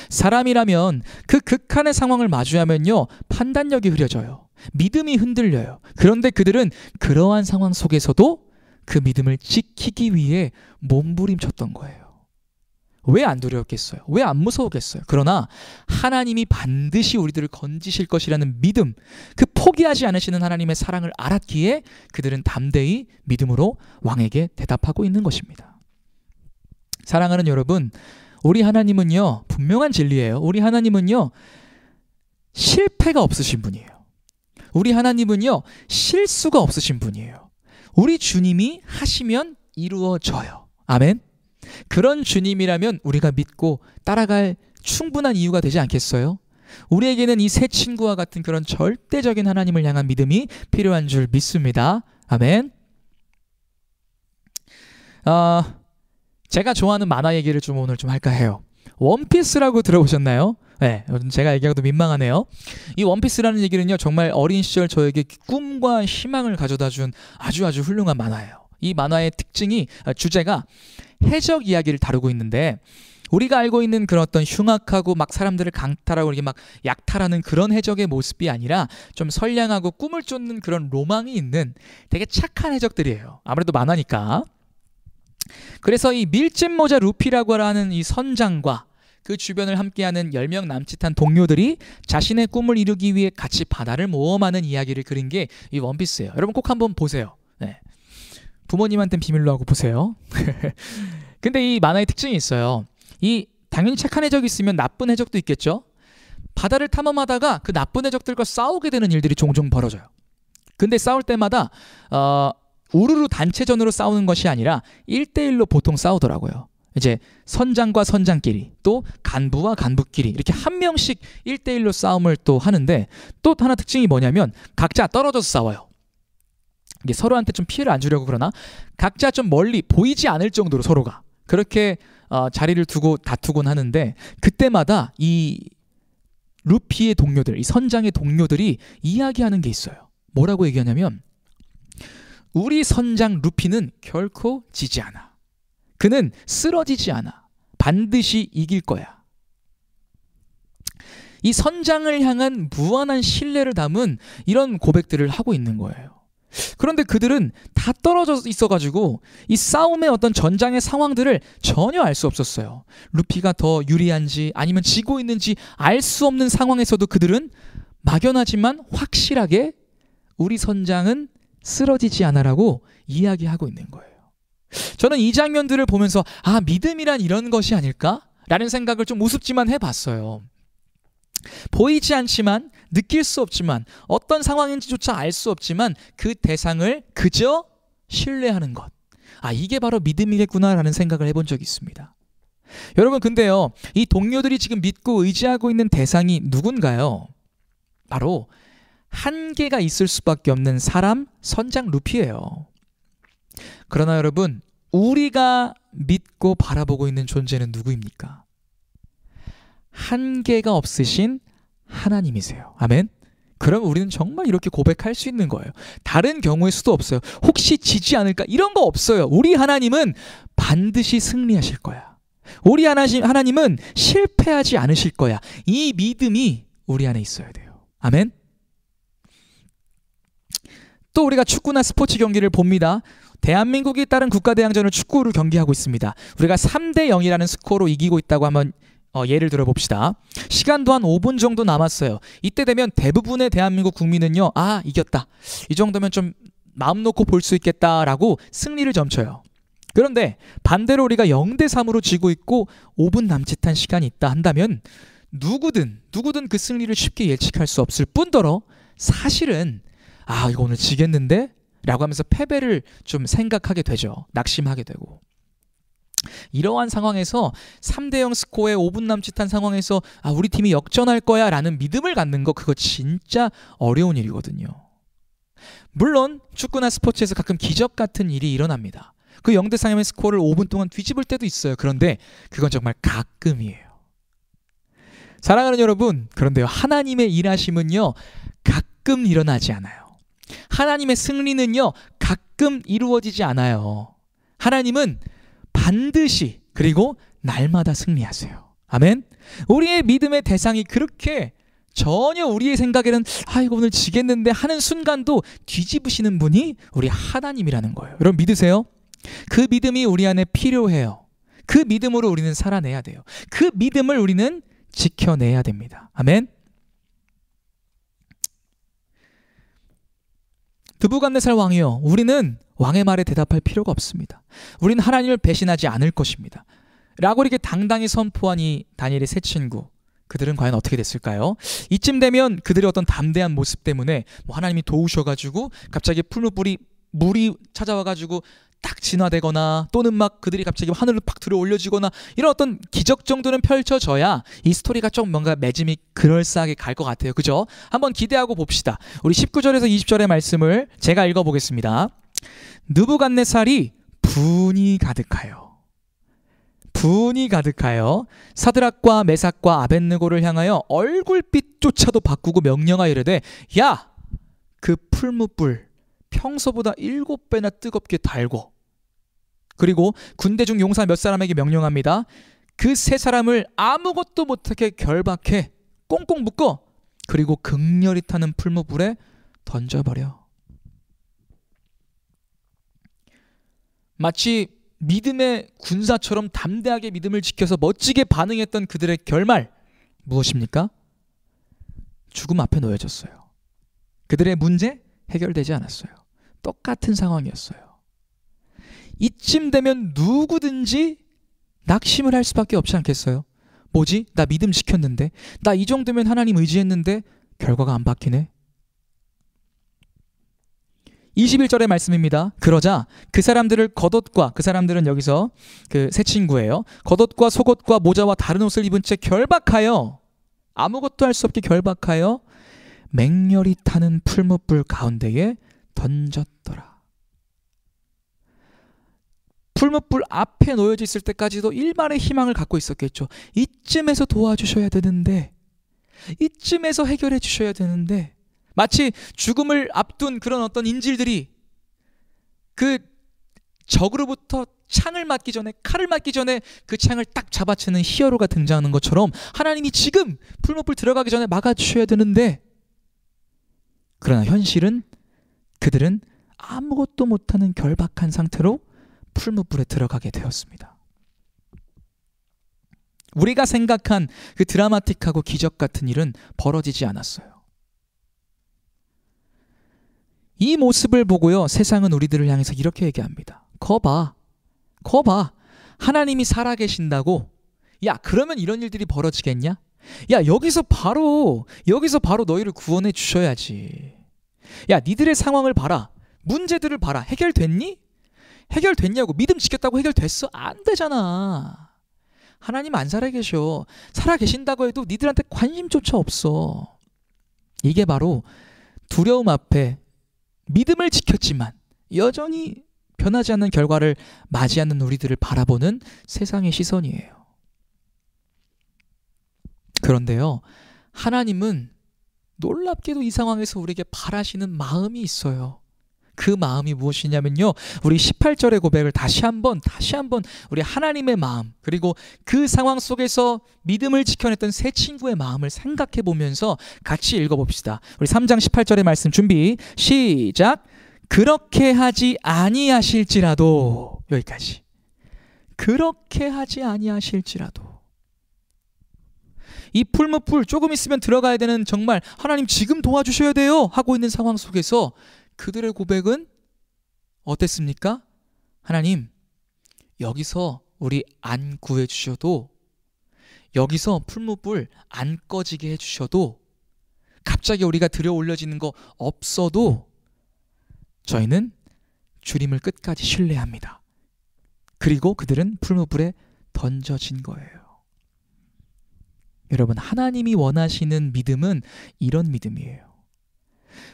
사람이라면 그 극한의 상황을 마주하면요, 판단력이 흐려져요. 믿음이 흔들려요. 그런데 그들은 그러한 상황 속에서도 그 믿음을 지키기 위해 몸부림쳤던 거예요. 왜 안 두려웠겠어요? 왜 안 무서웠겠어요? 그러나 하나님이 반드시 우리들을 건지실 것이라는 믿음, 그 포기하지 않으시는 하나님의 사랑을 알았기에 그들은 담대히 믿음으로 왕에게 대답하고 있는 것입니다. 사랑하는 여러분, 우리 하나님은요, 분명한 진리예요. 우리 하나님은요, 실패가 없으신 분이에요. 우리 하나님은요, 실수가 없으신 분이에요. 우리 주님이 하시면 이루어져요. 아멘. 그런 주님이라면 우리가 믿고 따라갈 충분한 이유가 되지 않겠어요? 우리에게는 이 세 친구와 같은 그런 절대적인 하나님을 향한 믿음이 필요한 줄 믿습니다. 아멘. 제가 좋아하는 만화 얘기를 좀 오늘 좀 할까 해요. 원피스라고 들어보셨나요? 네, 제가 얘기하고도 민망하네요. 이 원피스라는 얘기는요, 정말 어린 시절 저에게 꿈과 희망을 가져다준 아주 훌륭한 만화예요. 이 만화의 특징이, 주제가 해적 이야기를 다루고 있는데, 우리가 알고 있는 그런 어떤 흉악하고 막 사람들을 강탈하고 이렇게 막 약탈하는 그런 해적의 모습이 아니라 좀 선량하고 꿈을 쫓는 그런 로망이 있는 되게 착한 해적들이에요. 아무래도 만화니까. 그래서 이 밀짚 모자 루피라고 하는 이 선장과 그 주변을 함께하는 10명 남짓한 동료들이 자신의 꿈을 이루기 위해 같이 바다를 모험하는 이야기를 그린 게 이 원피스예요. 여러분 꼭 한번 보세요. 네. 부모님한테는 비밀로 하고 보세요. 근데 이 만화의 특징이 있어요. 이 당연히 착한 해적이 있으면 나쁜 해적도 있겠죠. 바다를 탐험하다가 그 나쁜 해적들과 싸우게 되는 일들이 종종 벌어져요. 근데 싸울 때마다 우르르 단체전으로 싸우는 것이 아니라 1대1로 보통 싸우더라고요. 이제 선장과 선장끼리, 또 간부와 간부끼리 이렇게 한 명씩 1대1로 싸움을 또 하는데, 또 하나 특징이 뭐냐면 각자 떨어져서 싸워요. 이게 서로한테 좀 피해를 안 주려고 그러나 각자 좀 멀리 보이지 않을 정도로 서로가 그렇게 자리를 두고 다투곤 하는데, 그때마다 이 루피의 동료들, 이 선장의 동료들이 이야기하는 게 있어요. 뭐라고 얘기하냐면, 우리 선장 루피는 결코 지지 않아. 그는 쓰러지지 않아. 반드시 이길 거야. 이 선장을 향한 무한한 신뢰를 담은 이런 고백들을 하고 있는 거예요. 그런데 그들은 다 떨어져 있어가지고 이 싸움의 어떤 전장의 상황들을 전혀 알 수 없었어요. 루피가 더 유리한지 아니면 지고 있는지 알 수 없는 상황에서도 그들은 막연하지만 확실하게 우리 선장은 쓰러지지 않아라고 이야기하고 있는 거예요. 저는 이 장면들을 보면서 믿음이란 이런 것이 아닐까? 라는 생각을 좀 우습지만 해봤어요. 보이지 않지만, 느낄 수 없지만, 어떤 상황인지조차 알 수 없지만 그 대상을 그저 신뢰하는 것. 이게 바로 믿음이겠구나라는 생각을 해본 적이 있습니다. 여러분, 근데요, 이 동료들이 지금 믿고 의지하고 있는 대상이 누군가요? 바로 한계가 있을 수밖에 없는 사람, 선장 루피예요. 그러나 여러분, 우리가 믿고 바라보고 있는 존재는 누구입니까? 한계가 없으신 하나님이세요. 아멘. 그럼 우리는 정말 이렇게 고백할 수 있는 거예요. 다른 경우의 수도 없어요. 혹시 지지 않을까? 이런 거 없어요. 우리 하나님은 반드시 승리하실 거야. 우리 하나님은 실패하지 않으실 거야. 이 믿음이 우리 안에 있어야 돼요. 아멘. 또 우리가 축구나 스포츠 경기를 봅니다. 대한민국이 다른 국가대항전을 축구를 경기하고 있습니다. 우리가 3대0이라는 스코어로 이기고 있다고 하면 예를 들어봅시다. 시간도 한 5분 정도 남았어요. 이때 되면 대부분의 대한민국 국민은요, 이겼다, 이 정도면 좀 마음 놓고 볼 수 있겠다라고 승리를 점쳐요. 그런데 반대로 우리가 0대3으로 지고 있고 5분 남짓한 시간이 있다 한다면 누구든 그 승리를 쉽게 예측할 수 없을 뿐더러 사실은 이거 오늘 지겠는데? 라고 하면서 패배를 좀 생각하게 되죠. 낙심하게 되고. 이러한 상황에서 3대0 스코어에 5분 남짓한 상황에서 우리 팀이 역전할 거야 라는 믿음을 갖는 거, 그거 진짜 어려운 일이거든요. 물론 축구나 스포츠에서 가끔 기적 같은 일이 일어납니다. 그 영대상임의 스코어를 5분 동안 뒤집을 때도 있어요. 그런데 그건 정말 가끔이에요. 사랑하는 여러분, 그런데요, 하나님의 일하심은요 가끔 일어나지 않아요. 하나님의 승리는요 가끔 이루어지지 않아요. 하나님은 반드시, 그리고 날마다 승리하세요. 아멘. 우리의 믿음의 대상이 그렇게 전혀 우리의 생각에는 이거 오늘 지겠는데 하는 순간도 뒤집으시는 분이 우리 하나님이라는 거예요. 여러분 믿으세요? 그 믿음이 우리 안에 필요해요. 그 믿음으로 우리는 살아내야 돼요. 그 믿음을 우리는 지켜내야 됩니다. 아멘. 느부갓네살 왕이요, 우리는 왕의 말에 대답할 필요가 없습니다. 우리는 하나님을 배신하지 않을 것입니다 라고 이렇게 당당히 선포한 이 다니엘의 세 친구, 그들은 과연 어떻게 됐을까요? 이쯤 되면 그들의 어떤 담대한 모습 때문에 하나님이 도우셔가지고 갑자기 물이 찾아와가지고 딱 진화되거나, 또는 막 그들이 갑자기 하늘로 팍 들어 올려지거나, 이런 어떤 기적 정도는 펼쳐져야 이 스토리가 좀 뭔가 매짐이 그럴싸하게 갈 것 같아요. 그죠? 한번 기대하고 봅시다. 우리 19절에서 20절의 말씀을 제가 읽어보겠습니다. 느부갓네살이 분이 가득하여 사드락과 메삭과 아벳느고를 향하여 얼굴빛조차도 바꾸고 명령하여 이르되, 야, 그 풀무불 평소보다 7배나 뜨겁게 달고, 그리고 군대 중 용사 몇 사람에게 명령합니다. 그 세 사람을 아무것도 못하게 결박해 꽁꽁 묶어, 그리고 극렬히 타는 풀무불에 던져버려. 마치 믿음의 군사처럼 담대하게 믿음을 지켜서 멋지게 반응했던 그들의 결말 무엇입니까? 죽음 앞에 놓여졌어요. 그들의 문제 해결되지 않았어요. 똑같은 상황이었어요. 이쯤 되면 누구든지 낙심을 할 수밖에 없지 않겠어요? 뭐지? 나 믿음 지켰는데, 나 이 정도면 하나님 의지했는데 결과가 안 바뀌네. 21절의 말씀입니다. 그러자 그 사람들을 겉옷과, 그 사람들은 여기서 그 세 친구예요. 겉옷과 속옷과 모자와 다른 옷을 입은 채 결박하여, 아무것도 할 수 없게 결박하여 맹렬히 타는 풀무불 가운데에 던졌더라. 풀무불 앞에 놓여져 있을 때까지도 일말의 희망을 갖고 있었겠죠. 이쯤에서 도와주셔야 되는데, 이쯤에서 해결해 주셔야 되는데, 마치 죽음을 앞둔 그런 어떤 인질들이 그 적으로부터 창을 맞기 전에, 칼을 맞기 전에 그 창을 딱 잡아채는 히어로가 등장하는 것처럼 하나님이 지금 풀무불 들어가기 전에 막아주셔야 되는데, 그러나 현실은 그들은 아무것도 못하는 결박한 상태로 풀무불에 들어가게 되었습니다. 우리가 생각한 그 드라마틱하고 기적 같은 일은 벌어지지 않았어요. 이 모습을 보고요, 세상은 우리들을 향해서 이렇게 얘기합니다. 거봐, 하나님이 살아계신다고? 야, 그러면 이런 일들이 벌어지겠냐? 야, 여기서 바로 너희를 구원해 주셔야지. 야, 니들의 상황을 봐라, 문제들을 봐라. 해결됐니? 해결됐냐고. 믿음 지켰다고 해결됐어? 안 되잖아. 하나님 안 살아계셔. 살아계신다고 해도 니들한테 관심조차 없어. 이게 바로 두려움 앞에 믿음을 지켰지만 여전히 변하지 않는 결과를 맞이하는 우리들을 바라보는 세상의 시선이에요. 그런데요, 하나님은 놀랍게도 이 상황에서 우리에게 바라시는 마음이 있어요. 그 마음이 무엇이냐면요, 우리 18절의 고백을 다시 한번 우리 하나님의 마음, 그리고 그 상황 속에서 믿음을 지켜냈던 세 친구의 마음을 생각해 보면서 같이 읽어봅시다. 우리 3장 18절의 말씀 준비 시작. 그렇게 하지 아니하실지라도, 여기까지. 그렇게 하지 아니하실지라도. 이 풀무불 조금 있으면 들어가야 되는, 정말 하나님 지금 도와주셔야 돼요 하고 있는 상황 속에서 그들의 고백은 어땠습니까? 하나님, 여기서 우리 안 구해주셔도, 여기서 풀무불 안 꺼지게 해주셔도, 갑자기 우리가 들여 올려지는 거 없어도 저희는 주님을 끝까지 신뢰합니다. 그리고 그들은 풀무불에 던져진 거예요. 여러분, 하나님이 원하시는 믿음은 이런 믿음이에요.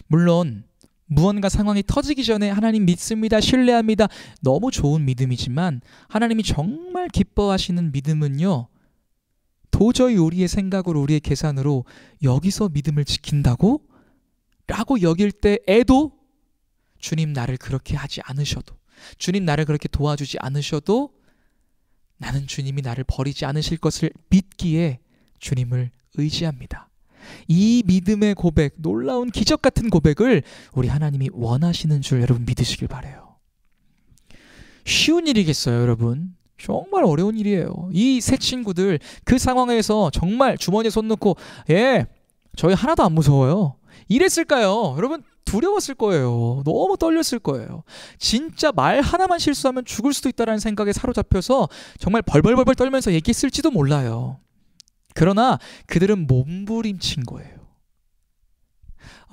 물론 무언가 상황이 터지기 전에 하나님 믿습니다, 신뢰합니다. 너무 좋은 믿음이지만 하나님이 정말 기뻐하시는 믿음은요, 도저히 우리의 생각으로 우리의 계산으로 여기서 믿음을 지킨다고? 라고 여길 때에도 주님 나를 그렇게 하지 않으셔도, 주님 나를 그렇게 도와주지 않으셔도 나는 주님이 나를 버리지 않으실 것을 믿기에 주님을 의지합니다. 이 믿음의 고백, 놀라운 기적 같은 고백을 우리 하나님이 원하시는 줄 여러분 믿으시길 바라요. 쉬운 일이겠어요, 여러분? 정말 어려운 일이에요. 이 세 친구들 그 상황에서 정말 주머니에 손 넣고 저희 하나도 안 무서워요, 이랬을까요? 여러분, 두려웠을 거예요. 너무 떨렸을 거예요. 진짜 말 하나만 실수하면 죽을 수도 있다는 생각에 사로잡혀서 정말 벌벌벌벌 떨면서 얘기했을지도 몰라요. 그러나 그들은 몸부림친 거예요.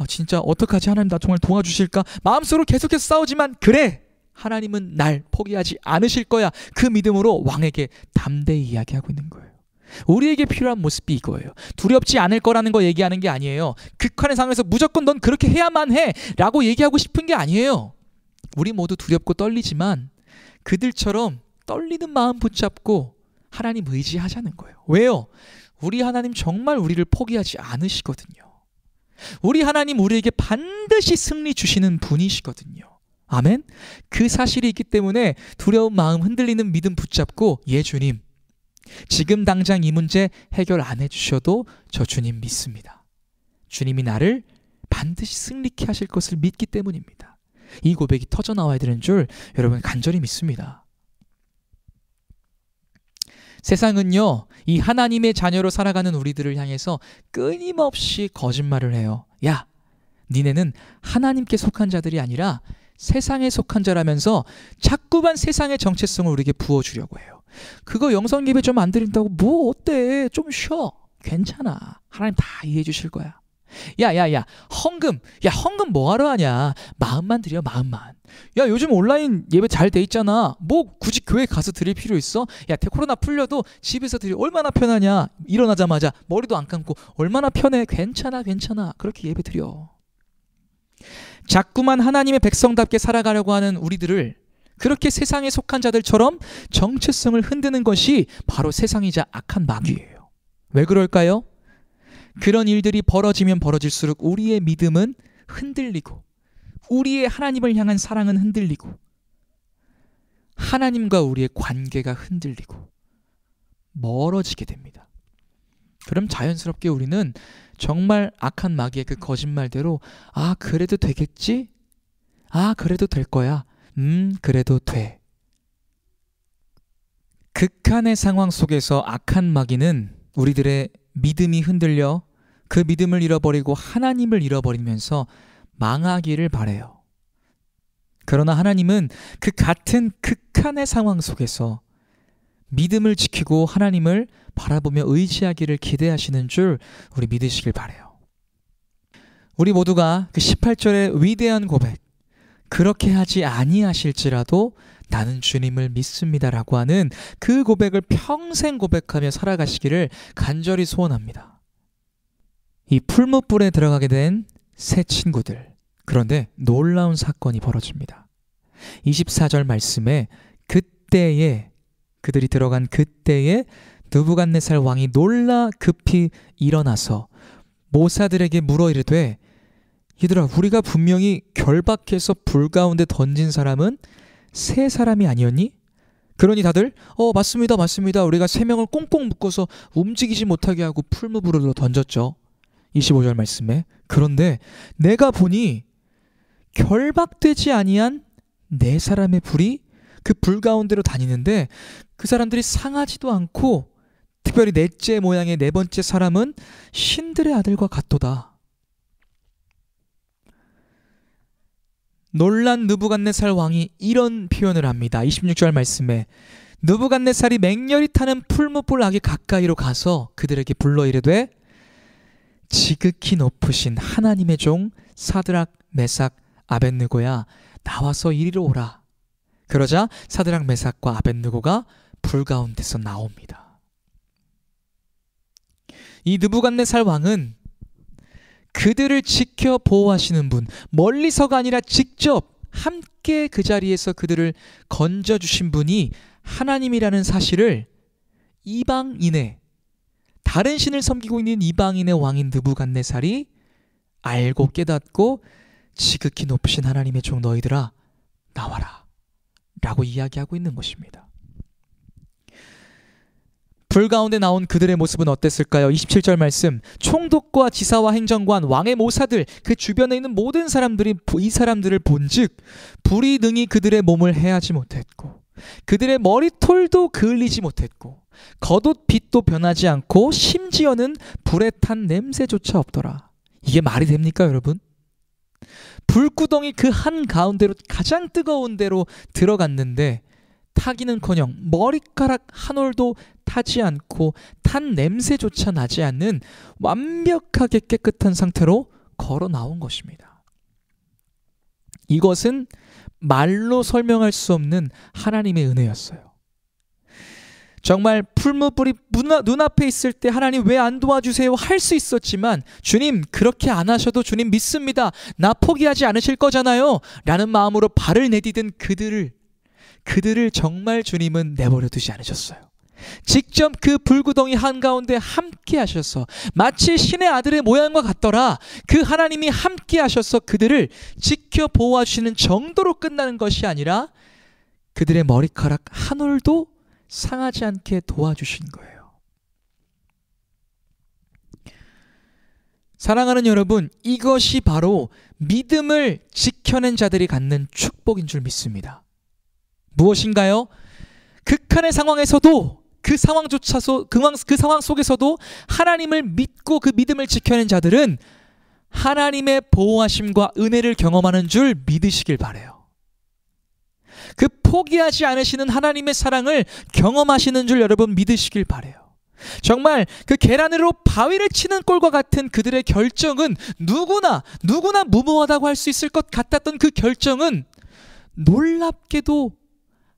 진짜 어떡하지? 하나님 나 정말 도와주실까? 마음속으로 계속해서 싸우지만 그래! 하나님은 날 포기하지 않으실 거야. 그 믿음으로 왕에게 담대히 이야기하고 있는 거예요. 우리에게 필요한 모습이 이거예요. 두렵지 않을 거라는 거 얘기하는 게 아니에요. 극한의 상황에서 무조건 넌 그렇게 해야만 해 라고 얘기하고 싶은 게 아니에요. 우리 모두 두렵고 떨리지만 그들처럼 떨리는 마음 붙잡고 하나님 의지하자는 거예요. 왜요? 우리 하나님 정말 우리를 포기하지 않으시거든요. 우리 하나님 우리에게 반드시 승리 주시는 분이시거든요. 아멘? 그 사실이 있기 때문에 두려운 마음, 흔들리는 믿음 붙잡고 주님, 지금 당장 이 문제 해결 안 해주셔도 저 주님 믿습니다. 주님이 나를 반드시 승리케 하실 것을 믿기 때문입니다. 이 고백이 터져나와야 되는 줄 여러분 간절히 믿습니다. 세상은요, 이 하나님의 자녀로 살아가는 우리들을 향해서 끊임없이 거짓말을 해요. 야, 니네는 하나님께 속한 자들이 아니라 세상에 속한 자라면서 자꾸만 세상의 정체성을 우리에게 부어주려고 해요. 그거 영성 예배 좀 안 드린다고 뭐 어때? 좀 쉬어. 괜찮아. 하나님 다 이해해 주실 거야. 야, 헌금 뭐하러 하냐? 마음만 드려, 마음만. 야, 요즘 온라인 예배 잘 돼 있잖아. 뭐 굳이 교회 가서 드릴 필요 있어? 야, 코로나 풀려도 집에서 드려. 얼마나 편하냐? 일어나자마자 머리도 안 감고 얼마나 편해? 괜찮아. 그렇게 예배 드려. 자꾸만 하나님의 백성답게 살아가려고 하는 우리들을 그렇게 세상에 속한 자들처럼 정체성을 흔드는 것이 바로 세상이자 악한 마귀예요. 왜 그럴까요? 그런 일들이 벌어지면 벌어질수록 우리의 믿음은 흔들리고 우리의 하나님을 향한 사랑은 흔들리고 하나님과 우리의 관계가 흔들리고 멀어지게 됩니다. 그럼 자연스럽게 우리는 정말 악한 마귀의 그 거짓말대로 그래도 되겠지? 그래도 될 거야. 그래도 돼. 극한의 상황 속에서 악한 마귀는 우리들의 믿음이 흔들려 그 믿음을 잃어버리고 하나님을 잃어버리면서 망하기를 바라요. 그러나 하나님은 그 같은 극한의 상황 속에서 믿음을 지키고 하나님을 바라보며 의지하기를 기대하시는 줄 우리 믿으시길 바라요. 우리 모두가 그 18절의 위대한 고백, 그렇게 하지 아니하실지라도 나는 주님을 믿습니다라고 하는 그 고백을 평생 고백하며 살아가시기를 간절히 소원합니다. 이 풀무불에 들어가게 된 세 친구들, 그런데 놀라운 사건이 벌어집니다. 24절 말씀에 그때에, 그들이 들어간 그때에 느부갓네살 왕이 놀라 급히 일어나서 모사들에게 물어 이르되, 얘들아, 우리가 분명히 결박해서 불 가운데 던진 사람은 세 사람이 아니었니? 그러니 다들 맞습니다. 우리가 세 명을 꽁꽁 묶어서 움직이지 못하게 하고 풀무불으로 던졌죠. 25절 말씀에 그런데 내가 보니 결박되지 아니한 네 사람의 불이 그 불 가운데로 다니는데 그 사람들이 상하지도 않고 특별히 넷째 모양의 네 번째 사람은 신들의 아들과 같도다. 놀란 느부갓네살 왕이 이런 표현을 합니다. 26절 말씀에 느부갓네살이 맹렬히 타는 풀무불 아기 가까이로 가서 그들에게 불러 이르되, 지극히 높으신 하나님의 종 사드락 메삭 아벳느고야, 나와서 이리로 오라. 그러자 사드락 메삭과 아벳느고가 불 가운데서 나옵니다. 이 느부갓네살 왕은 그들을 지켜 보호하시는 분, 멀리서가 아니라 직접 함께 그 자리에서 그들을 건져주신 분이 하나님이라는 사실을 이방인의, 다른 신을 섬기고 있는 이방인의 왕인 느부갓네살이 알고 깨닫고 지극히 높으신 하나님의 종 너희들아 나와라 라고 이야기하고 있는 것입니다. 불 가운데 나온 그들의 모습은 어땠을까요? 27절 말씀, 총독과 지사와 행정관, 왕의 모사들, 그 주변에 있는 모든 사람들이 이 사람들을 본즉 불이 능히 그들의 몸을 해하지 못했고 그들의 머리털도 그을리지 못했고 겉옷 빛도 변하지 않고 심지어는 불에 탄 냄새조차 없더라. 이게 말이 됩니까 여러분? 불구덩이 그 한가운데로 가장 뜨거운 데로 들어갔는데 타기는커녕 머리카락 한 올도 타지 않고 탄 냄새조차 나지 않는 완벽하게 깨끗한 상태로 걸어 나온 것입니다. 이것은 말로 설명할 수 없는 하나님의 은혜였어요. 정말 풀무불이 눈앞에 있을 때 하나님 왜 안 도와주세요 할 수 있었지만 주님 그렇게 안 하셔도 주님 믿습니다. 나 포기하지 않으실 거잖아요 라는 마음으로 발을 내디딘 그들을 정말 주님은 내버려 두지 않으셨어요. 직접 그 불구덩이 한가운데 함께 하셔서 마치 신의 아들의 모양과 같더라. 그 하나님이 함께 하셔서 그들을 지켜 보호하시는 정도로 끝나는 것이 아니라 그들의 머리카락 한 올도 상하지 않게 도와주신 거예요. 사랑하는 여러분, 이것이 바로 믿음을 지켜낸 자들이 갖는 축복인 줄 믿습니다. 무엇인가요? 극한의 상황에서도 그 상황 속에서도 하나님을 믿고 그 믿음을 지켜낸 자들은 하나님의 보호하심과 은혜를 경험하는 줄 믿으시길 바라요. 그 포기하지 않으시는 하나님의 사랑을 경험하시는 줄 여러분 믿으시길 바라요. 정말 그 계란으로 바위를 치는 꼴과 같은 그들의 결정은 누구나 무모하다고 할 수 있을 것 같았던 그 결정은 놀랍게도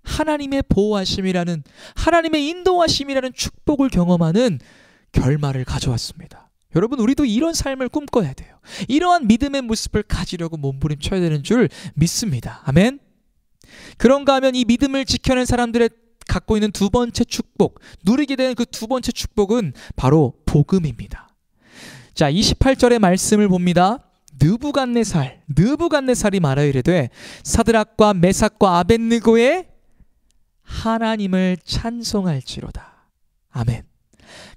하나님의 보호하심이라는, 하나님의 인도하심이라는 축복을 경험하는 결말을 가져왔습니다. 여러분, 우리도 이런 삶을 꿈꿔야 돼요. 이러한 믿음의 모습을 가지려고 몸부림쳐야 되는 줄 믿습니다. 아멘. 그런가 하면 이 믿음을 지켜낸 사람들의 갖고 있는 두 번째 축복, 누리게 되는 그 두 번째 축복은 바로 복음입니다. 자, 28절의 말씀을 봅니다. 느부갓네살이 말하이르되 사드락과 메삭과 아벳느고의 하나님을 찬송할지로다. 아멘.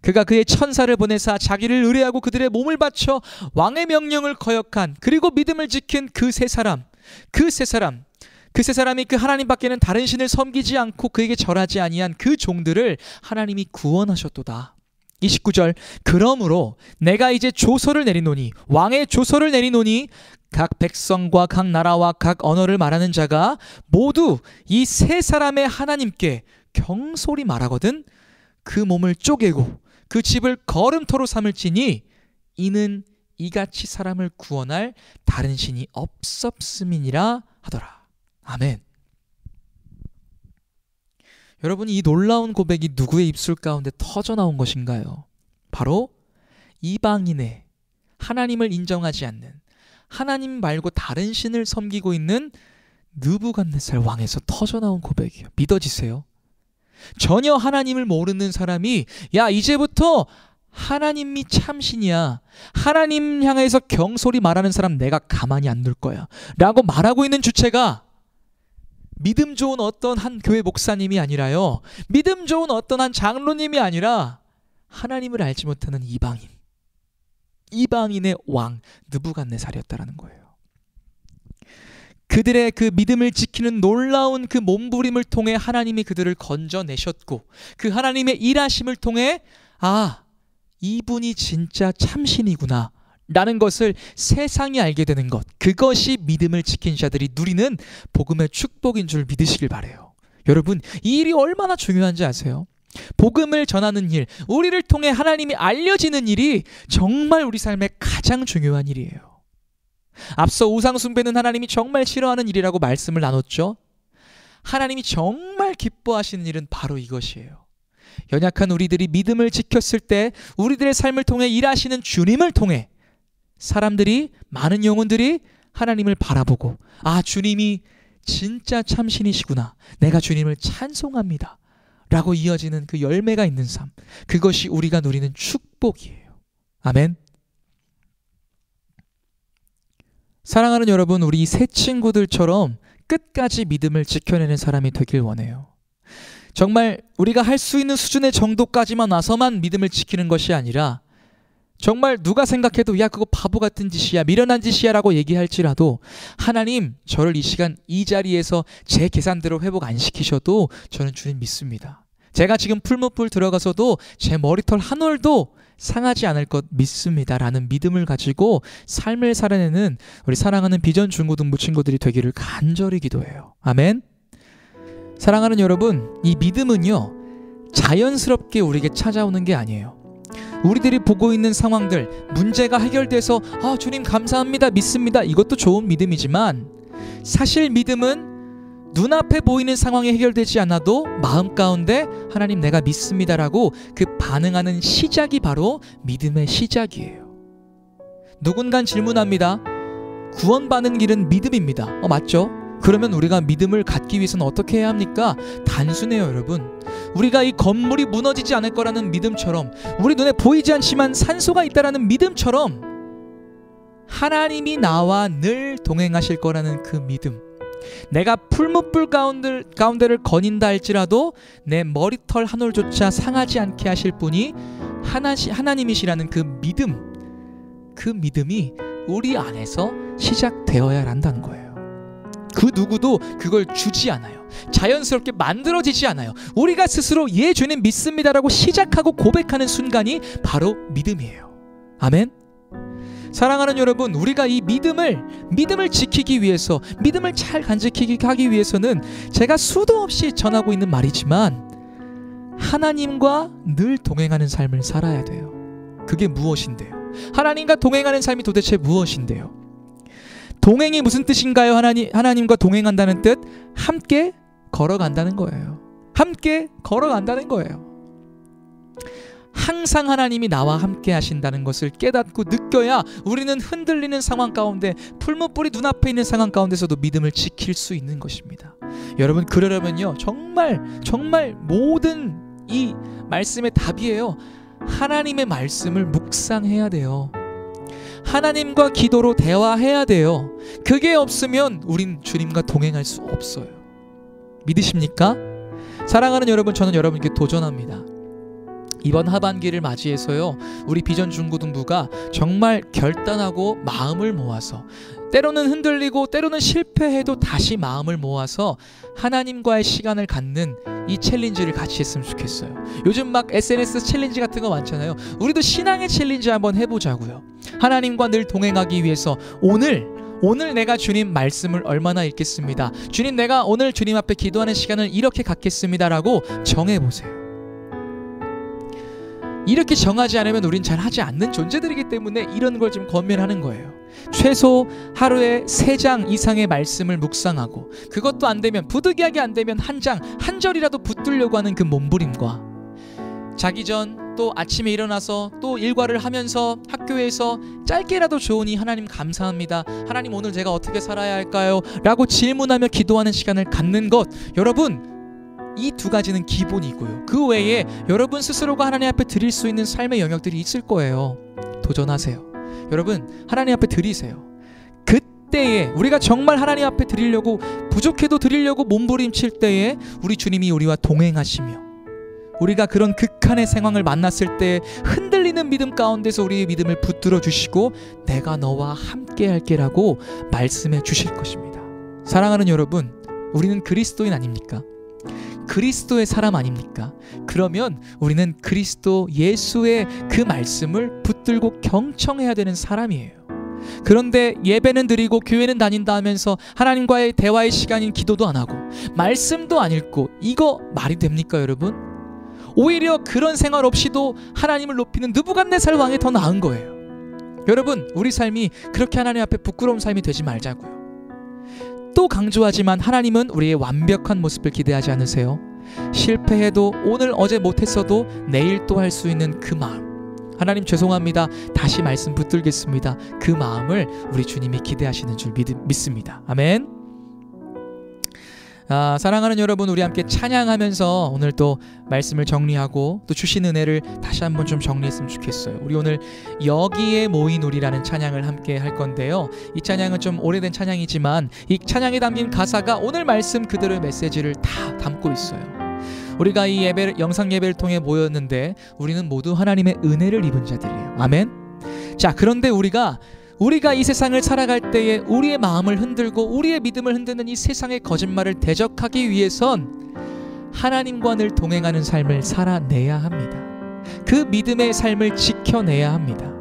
그가 그의 천사를 보내사 자기를 의뢰하고 그들의 몸을 바쳐 왕의 명령을 거역한, 그리고 믿음을 지킨 그 세 사람이 그 하나님 밖에는 다른 신을 섬기지 않고 그에게 절하지 아니한 그 종들을 하나님이 구원하셨도다. 29절, 그러므로 내가 이제 조서를 내리노니, 왕의 조서를 내리노니 각 백성과 각 나라와 각 언어를 말하는 자가 모두 이 세 사람의 하나님께 경솔히 말하거든 그 몸을 쪼개고 그 집을 걸음터로 삼을지니 이는 이같이 사람을 구원할 다른 신이 없었음이니라 하더라. 아멘. 여러분, 이 놀라운 고백이 누구의 입술 가운데 터져나온 것인가요? 바로 이방인의, 하나님을 인정하지 않는, 하나님 말고 다른 신을 섬기고 있는 느부갓네살 왕에서 터져나온 고백이에요. 믿어지세요? 전혀 하나님을 모르는 사람이 야, 이제부터 하나님이 참신이야, 하나님 향해서 경솔히 말하는 사람 내가 가만히 안 둘 거야 라고 말하고 있는 주체가 믿음 좋은 어떤 한 교회 목사님이 아니라요, 믿음 좋은 어떤 한 장로님이 아니라 하나님을 알지 못하는 이방인의 왕 느부갓네살이었다라는 거예요. 그들의 그 믿음을 지키는 놀라운 그 몸부림을 통해 하나님이 그들을 건져내셨고, 그 하나님의 일하심을 통해 아, 이분이 진짜 참신이구나 라는 것을 세상이 알게 되는 것, 그것이 믿음을 지킨 자들이 누리는 복음의 축복인 줄 믿으시길 바라요. 여러분, 이 일이 얼마나 중요한지 아세요? 복음을 전하는 일, 우리를 통해 하나님이 알려지는 일이 정말 우리 삶의 가장 중요한 일이에요. 앞서 우상 숭배는 하나님이 정말 싫어하는 일이라고 말씀을 나눴죠. 하나님이 정말 기뻐하시는 일은 바로 이것이에요. 연약한 우리들이 믿음을 지켰을 때 우리들의 삶을 통해 일하시는 주님을 통해 사람들이, 많은 영혼들이 하나님을 바라보고 아, 주님이 진짜 참신이시구나, 내가 주님을 찬송합니다 라고 이어지는 그 열매가 있는 삶, 그것이 우리가 누리는 축복이에요. 아멘. 사랑하는 여러분, 우리 이 세 친구들처럼 끝까지 믿음을 지켜내는 사람이 되길 원해요. 정말 우리가 할 수 있는 수준의 정도까지만 와서만 믿음을 지키는 것이 아니라 정말 누가 생각해도 야, 그거 바보 같은 짓이야, 미련한 짓이야 라고 얘기할지라도 하나님, 저를 이 시간 이 자리에서 제 계산대로 회복 안 시키셔도 저는 주님 믿습니다. 제가 지금 풀무불 들어가서도 제 머리털 한 올도 상하지 않을 것 믿습니다 라는 믿음을 가지고 삶을 살아내는 우리 사랑하는 비전 중고등부 친구들이 되기를 간절히 기도해요. 아멘. 사랑하는 여러분, 이 믿음은요, 자연스럽게 우리에게 찾아오는 게 아니에요. 우리들이 보고 있는 상황들, 문제가 해결돼서 아, 주님 감사합니다, 믿습니다, 이것도 좋은 믿음이지만 사실 믿음은 눈앞에 보이는 상황이 해결되지 않아도 마음 가운데 하나님 내가 믿습니다라고 그 반응하는 시작이 바로 믿음의 시작이에요. 누군가 질문합니다. 구원받는 길은 믿음입니다. 맞죠? 그러면 우리가 믿음을 갖기 위해서는 어떻게 해야 합니까? 단순해요, 여러분. 우리가 이 건물이 무너지지 않을 거라는 믿음처럼, 우리 눈에 보이지 않지만 산소가 있다라는 믿음처럼 하나님이 나와 늘 동행하실 거라는 그 믿음, 내가 풀무불 가운데를 거닌다 할지라도 내 머리털 한 올조차 상하지 않게 하실 분이 하나님이시라는 그 믿음, 그 믿음이 우리 안에서 시작되어야 한다는 거예요. 그 누구도 그걸 주지 않아요. 자연스럽게 만들어지지 않아요. 우리가 스스로 예, 주님 믿습니다라고 시작하고 고백하는 순간이 바로 믿음이에요. 아멘. 사랑하는 여러분, 우리가 이 믿음을 지키기 위해서, 믿음을 잘 간직하기 하기 위해서는 제가 수도 없이 전하고 있는 말이지만 하나님과 늘 동행하는 삶을 살아야 돼요. 그게 무엇인데요? 하나님과 동행하는 삶이 도대체 무엇인데요? 동행이 무슨 뜻인가요? 하나님과 동행한다는 뜻, 함께 걸어간다는 거예요. 함께 걸어간다는 거예요. 항상 하나님이 나와 함께 하신다는 것을 깨닫고 느껴야 우리는 흔들리는 상황 가운데, 풀무불이 눈앞에 있는 상황 가운데서도 믿음을 지킬 수 있는 것입니다. 여러분, 그러려면요, 정말 모든 이 말씀의 답이에요. 하나님의 말씀을 묵상해야 돼요. 하나님과 기도로 대화해야 돼요. 그게 없으면 우린 주님과 동행할 수 없어요. 믿으십니까? 사랑하는 여러분, 저는 여러분께 도전합니다. 이번 하반기를 맞이해서요, 우리 비전 중고등부가 정말 결단하고 마음을 모아서, 때로는 흔들리고 때로는 실패해도 다시 마음을 모아서 하나님과의 시간을 갖는 이 챌린지를 같이 했으면 좋겠어요. 요즘 막 SNS 챌린지 같은 거 많잖아요. 우리도 신앙의 챌린지 한번 해보자고요. 하나님과 늘 동행하기 위해서 오늘 내가 주님 말씀을 얼마나 읽겠습니다, 주님 내가 오늘 주님 앞에 기도하는 시간을 이렇게 갖겠습니다 라고 정해보세요. 이렇게 정하지 않으면 우린 잘 하지 않는 존재들이기 때문에 이런 걸 좀 권면하는 거예요. 최소 하루에 3장 이상의 말씀을 묵상하고, 그것도 안 되면, 부득이하게 안 되면 한 절이라도 붙들려고 하는 그 몸부림과, 자기 전 또 아침에 일어나서 또 일과를 하면서 학교에서 짧게라도 좋으니 하나님 감사합니다, 하나님 오늘 제가 어떻게 살아야 할까요? 라고 질문하며 기도하는 시간을 갖는 것, 여러분, 이 두 가지는 기본이고요. 그 외에 여러분 스스로가 하나님 앞에 드릴 수 있는 삶의 영역들이 있을 거예요. 도전하세요. 여러분, 하나님 앞에 드리세요. 그때에 우리가 정말 하나님 앞에 드리려고, 부족해도 드리려고 몸부림칠 때에 우리 주님이 우리와 동행하시며, 우리가 그런 극한의 상황을 만났을 때 흔들리는 믿음 가운데서 우리의 믿음을 붙들어 주시고 내가 너와 함께 할게라고 말씀해 주실 것입니다. 사랑하는 여러분, 우리는 그리스도인 아닙니까? 그리스도의 사람 아닙니까? 그러면 우리는 그리스도 예수의 그 말씀을 붙들고 경청해야 되는 사람이에요. 그런데 예배는 드리고 교회는 다닌다 하면서 하나님과의 대화의 시간인 기도도 안 하고 말씀도 안 읽고, 이거 말이 됩니까, 여러분? 오히려 그런 생활 없이도 하나님을 높이는 느부갓네살 왕이 더 나은 거예요. 여러분, 우리 삶이 그렇게 하나님 앞에 부끄러운 삶이 되지 말자고요. 또 강조하지만 하나님은 우리의 완벽한 모습을 기대하지 않으세요. 실패해도, 오늘 어제 못했어도 내일 또 할 수 있는 그 마음, 하나님 죄송합니다. 다시 말씀 붙들겠습니다. 그 마음을 우리 주님이 기대하시는 줄 믿습니다. 아멘. 사랑하는 여러분, 우리 함께 찬양하면서 오늘 또 말씀을 정리하고 또 주신 은혜를 다시 한번 좀 정리했으면 좋겠어요. 우리 오늘 여기에 모인 우리라는 찬양을 함께 할 건데요. 이 찬양은 좀 오래된 찬양이지만 이 찬양에 담긴 가사가 오늘 말씀 그대로의 메시지를 다 담고 있어요. 우리가 이 영상 예배를 통해 모였는데 우리는 모두 하나님의 은혜를 입은 자들이에요. 아멘. 자, 그런데 우리가 이 세상을 살아갈 때에 우리의 마음을 흔들고 우리의 믿음을 흔드는 이 세상의 거짓말을 대적하기 위해선 하나님과 늘 동행하는 삶을 살아내야 합니다. 그 믿음의 삶을 지켜내야 합니다.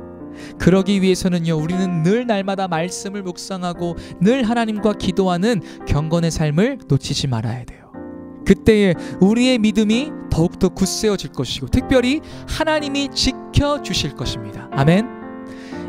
그러기 위해서는요, 우리는 늘 날마다 말씀을 묵상하고 늘 하나님과 기도하는 경건의 삶을 놓치지 말아야 돼요. 그때에 우리의 믿음이 더욱더 굳세어질 것이고 특별히 하나님이 지켜주실 것입니다. 아멘.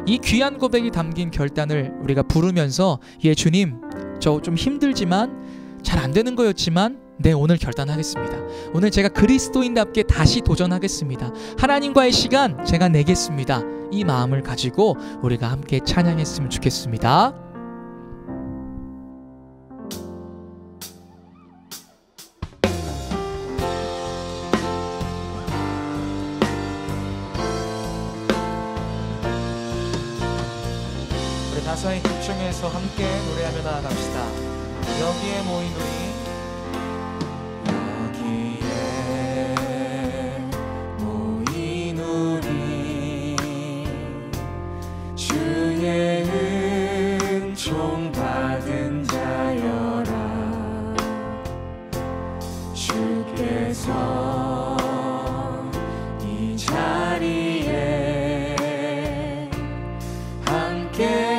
이 귀한 고백이 담긴 결단을 우리가 부르면서 예 주님, 저 좀 힘들지만 잘 안 되는 거였지만 네, 오늘 결단하겠습니다. 오늘 제가 그리스도인답게 다시 도전하겠습니다. 하나님과의 시간 제가 내겠습니다. 이 마음을 가지고 우리가 함께 찬양했으면 좋겠습니다. 가사에 집중해서 함께 노래하며 나아갑시다. 여기에 모인 우리 주의 은총 받은 자여라. 주께서 이 자리에 함께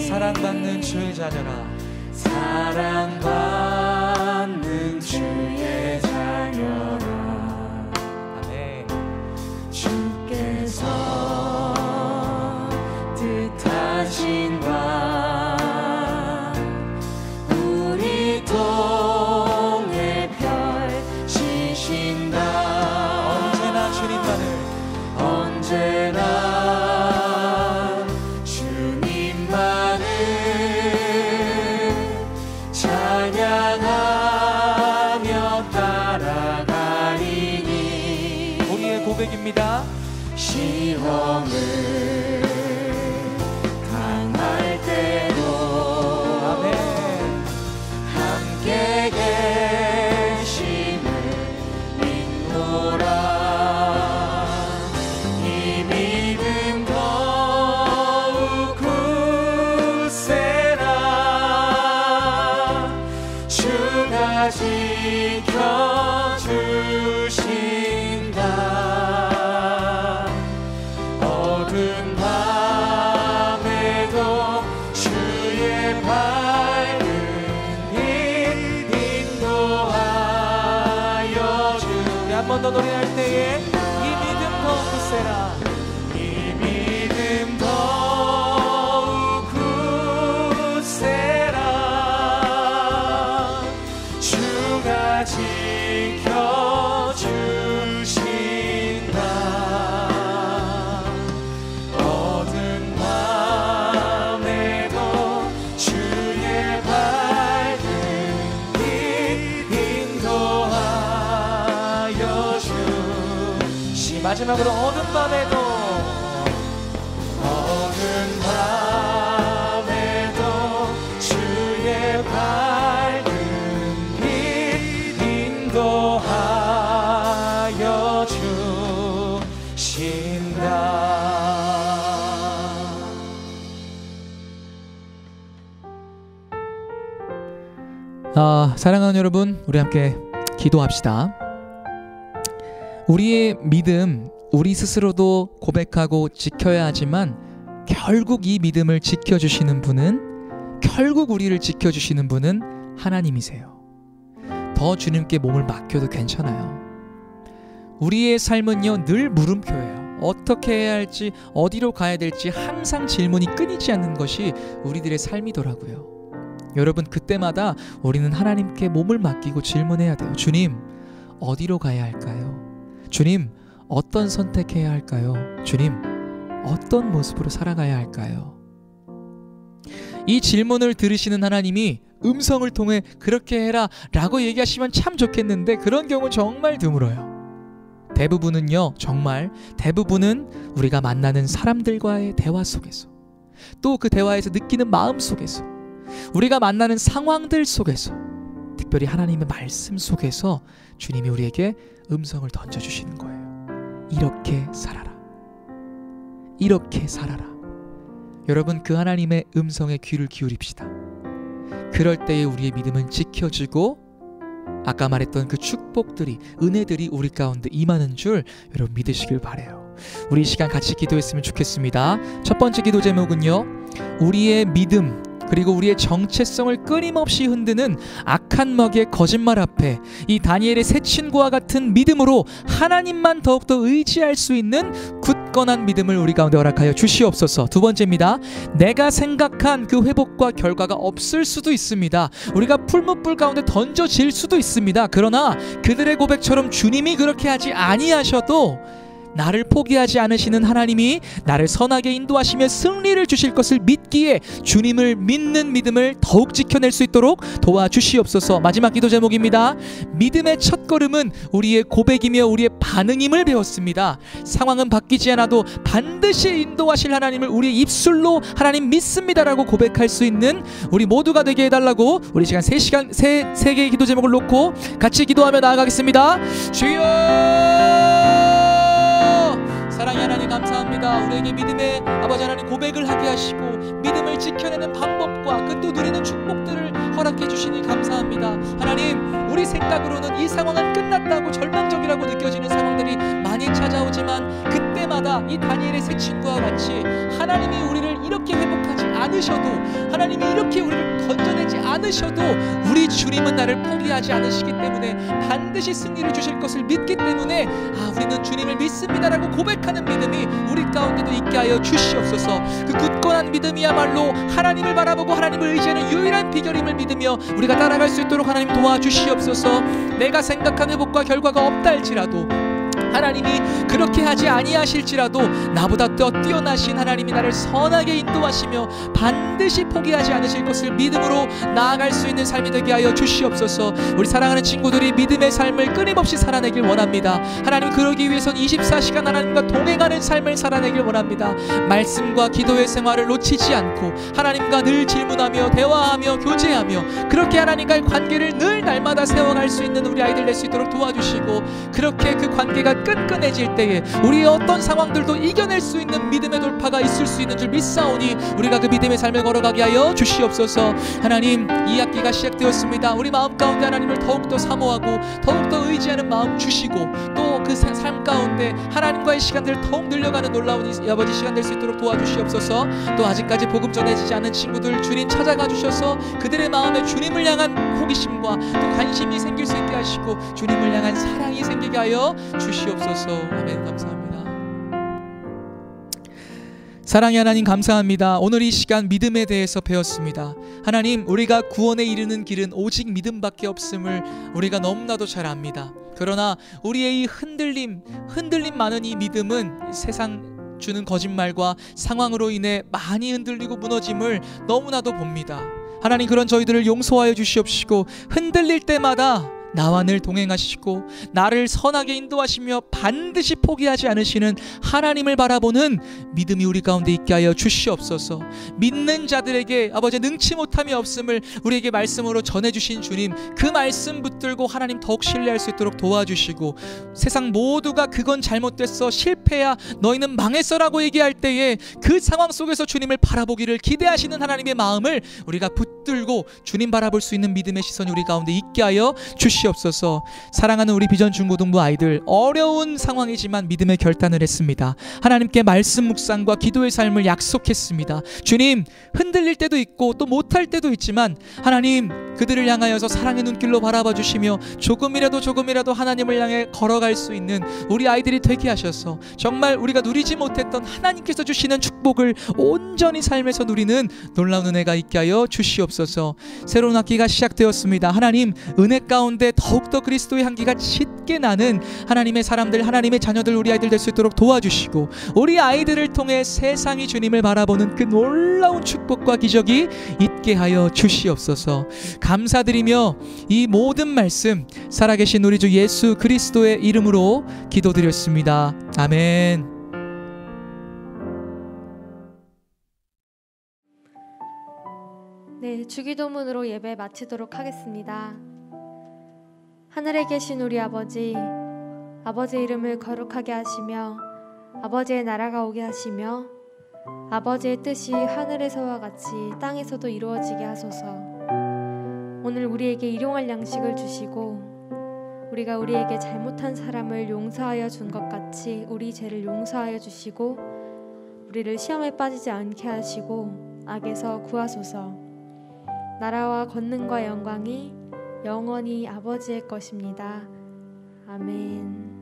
사랑받는 주의 자녀라. 사랑받는 주의 자녀라. 아멘. 주께서 뜻하신 바 우리 동에 펼치신다. 언제나 주님만을 언제나 고백입니다. 시험을 당할 때도 아멘. 함께 계심을 믿노라. 이 믿음 더욱 굳세라. 주가 지켜주신다. 어두운 밤에도 주의 밝은 빛 인도하여 주. 한 번 더 노래할 때에 이 믿음 더욱 굳세라. 이 믿음 더욱 굳세라. 주가 지켜주신다. 어두운 밤에도 주의 밝은 빛 인도하여 주시. 마지막으로 어두운 밤에도 주의 밝은 빛 인도하여 주신다. 사랑하는 여러분, 우리 함께 기도합시다. 우리의 믿음, 우리 스스로도 고백하고 지켜야 하지만 결국 이 믿음을 지켜주시는 분은, 결국 우리를 지켜주시는 분은 하나님이세요. 더 주님께 몸을 맡겨도 괜찮아요. 우리의 삶은요 늘 물음표예요. 어떻게 해야 할지, 어디로 가야 될지 항상 질문이 끊이지 않는 것이 우리들의 삶이더라고요. 여러분, 그때마다 우리는 하나님께 몸을 맡기고 질문해야 돼요. 주님, 어디로 가야 할까요? 주님, 어떤 선택해야 할까요? 주님, 어떤 모습으로 살아가야 할까요? 이 질문을 들으시는 하나님이 음성을 통해 그렇게 해라 라고 얘기하시면 참 좋겠는데, 그런 경우 정말 드물어요. 대부분은요, 정말 대부분은 우리가 만나는 사람들과의 대화 속에서, 또 그 대화에서 느끼는 마음 속에서, 우리가 만나는 상황들 속에서, 특별히 하나님의 말씀 속에서 주님이 우리에게 음성을 던져주시는 거예요. 이렇게 살아라, 이렇게 살아라. 여러분, 그 하나님의 음성에 귀를 기울입시다. 그럴 때에 우리의 믿음은 지켜지고, 아까 말했던 그 축복들이, 은혜들이 우리 가운데 임하는 줄 여러분 믿으시길 바라요. 우리 이 시간 같이 기도했으면 좋겠습니다. 첫 번째 기도 제목은요, 우리의 믿음 그리고 우리의 정체성을 끊임없이 흔드는 악한 먹의 거짓말 앞에 이 다니엘의 새 친구와 같은 믿음으로 하나님만 더욱더 의지할 수 있는 굳건한 믿음을 우리 가운데 허락하여 주시옵소서. 두 번째입니다. 내가 생각한 그 회복과 결과가 없을 수도 있습니다. 우리가 풀무불 가운데 던져질 수도 있습니다. 그러나 그들의 고백처럼 주님이 그렇게 하지 아니하셔도 나를 포기하지 않으시는 하나님이 나를 선하게 인도하시며 승리를 주실 것을 믿기에 주님을 믿는 믿음을 더욱 지켜낼 수 있도록 도와주시옵소서. 마지막 기도 제목입니다. 믿음의 첫걸음은 우리의 고백이며 우리의 반응임을 배웠습니다. 상황은 바뀌지 않아도 반드시 인도하실 하나님을 우리의 입술로 하나님 믿습니다라고 고백할 수 있는 우리 모두가 되게 해달라고 우리 시간 세 개의 기도 제목을 놓고 같이 기도하며 나아가겠습니다. 주여, 사랑의 하나님 감사합니다. 우리에게 믿음의 아버지 하나님 고백을 하게 하시고 믿음을 지켜내는 방법과 그 또 누리는 축복들을 허락해 주시니 감사합니다. 하나님, 우리 생각으로는 이 상황은 끝났다고 절망적이라고 느껴지는 상황들이 많이 찾아오지만 그때마다 이 다니엘의 새 친구와 같이 하나님이 우리를 이렇게 회복하지 않으셔도, 하나님이 이렇게 우리를 건져내지 않으셔도 우리 주님은 나를 포기하지 않으시기 때문에 반드시 승리를 주실 것을 믿기 때문에 우리는 주님을 믿습니다라고 고백하는 믿음이 우리 가운데도 있게 하여 주시옵소서. 그 굳건한 믿음이야말로 하나님을 바라보고 하나님을 의지하는 유일한 비결임을 믿으며 우리가 따라갈 수 있도록 하나님 도와주시옵소서. 내가 생각한 회복과 결과가 없다 할지라도, 하나님이 그렇게 하지 아니하실지라도 나보다 더 뛰어나신 하나님이 나를 선하게 인도하시며 반드시 포기하지 않으실 것을 믿음으로 나아갈 수 있는 삶이 되게 하여 주시옵소서. 우리 사랑하는 친구들이 믿음의 삶을 끊임없이 살아내길 원합니다. 하나님, 그러기 위해선 24시간 하나님과 동행하는 삶을 살아내길 원합니다. 말씀과 기도의 생활을 놓치지 않고 하나님과 늘 질문하며 대화하며 교제하며 그렇게 하나님과의 관계를 늘 날마다 세워갈 수 있는 우리 아이들 될 수 있도록 도와주시고, 그렇게 그 관계가 끈끈해질 때에 우리의 어떤 상황들도 이겨낼 수 있는 믿음의 돌파가 있을 수 있는 줄 믿사오니 우리가 그 믿음의 삶을 걸어가게 하여 주시옵소서. 하나님, 이 학기가 시작되었습니다. 우리 마음 가운데 하나님을 더욱더 사모하고 더욱더 의지하는 마음 주시고, 또 그 삶 가운데 하나님과의 시간들을 더욱 늘려가는 놀라운 아버지 시간 될 수 있도록 도와주시옵소서. 또 아직까지 복음 전해지지 않은 친구들 주님 찾아가 주셔서 그들의 마음에 주님을 향한 호기심과 또 관심이 생길 수 있게 하시고 주님을 향한 사랑이 생기게 하여 주시옵소서. 아멘. 감사합니다. 사랑의 하나님 감사합니다. 오늘 이 시간 믿음에 대해서 배웠습니다. 하나님, 우리가 구원에 이르는 길은 오직 믿음밖에 없음을 우리가 너무나도 잘 압니다. 그러나 우리의 이 흔들림 많은 이 믿음은 세상 주는 거짓말과 상황으로 인해 많이 흔들리고 무너짐을 너무나도 봅니다. 하나님, 그런 저희들을 용서하여 주시옵시고 흔들릴 때마다 나와 늘 동행하시고 나를 선하게 인도하시며 반드시 포기하지 않으시는 하나님을 바라보는 믿음이 우리 가운데 있게 하여 주시옵소서. 믿는 자들에게 아버지 능치 못함이 없음을 우리에게 말씀으로 전해주신 주님, 그 말씀 붙들고 하나님 더욱 신뢰할 수 있도록 도와주시고, 세상 모두가 그건 잘못됐어, 실패야, 너희는 망했어라고 얘기할 때에 그 상황 속에서 주님을 바라보기를 기대하시는 하나님의 마음을 우리가 붙들고 붙들고 주님 바라볼 수 있는 믿음의 시선이 우리 가운데 있게 하여 주시옵소서. 사랑하는 우리 비전 중고등부 아이들, 어려운 상황이지만 믿음의 결단을 했습니다. 하나님께 말씀 묵상과 기도의 삶을 약속했습니다. 주님, 흔들릴 때도 있고 또 못할 때도 있지만 하나님, 그들을 향하여서 사랑의 눈길로 바라봐 주시며 조금이라도 하나님을 향해 걸어갈 수 있는 우리 아이들이 되게 하셔서 정말 우리가 누리지 못했던 하나님께서 주시는 축복을 온전히 삶에서 누리는 놀라운 은혜가 있게 하여 주시옵소서. 새로운 학기가 시작되었습니다. 하나님, 은혜 가운데 더욱더 그리스도의 향기가 짙게 나는 하나님의 사람들, 하나님의 자녀들, 우리 아이들 될 수 있도록 도와주시고 우리 아이들을 통해 세상이 주님을 바라보는 그 놀라운 축복과 기적이 있게 하여 주시옵소서. 감사드리며 이 모든 말씀 살아계신 우리 주 예수 그리스도의 이름으로 기도드렸습니다. 아멘. 네, 주기도문으로 예배 마치도록 하겠습니다. 하늘에 계신 우리 아버지, 아버지의 이름을 거룩하게 하시며 아버지의 나라가 오게 하시며 아버지의 뜻이 하늘에서와 같이 땅에서도 이루어지게 하소서. 오늘 우리에게 일용할 양식을 주시고 우리가 우리에게 잘못한 사람을 용서하여 준 것 같이 우리 죄를 용서하여 주시고 우리를 시험에 빠지지 않게 하시고 악에서 구하소서. 나라와 권능과 영광이 영원히 아버지의 것입니다. 아멘.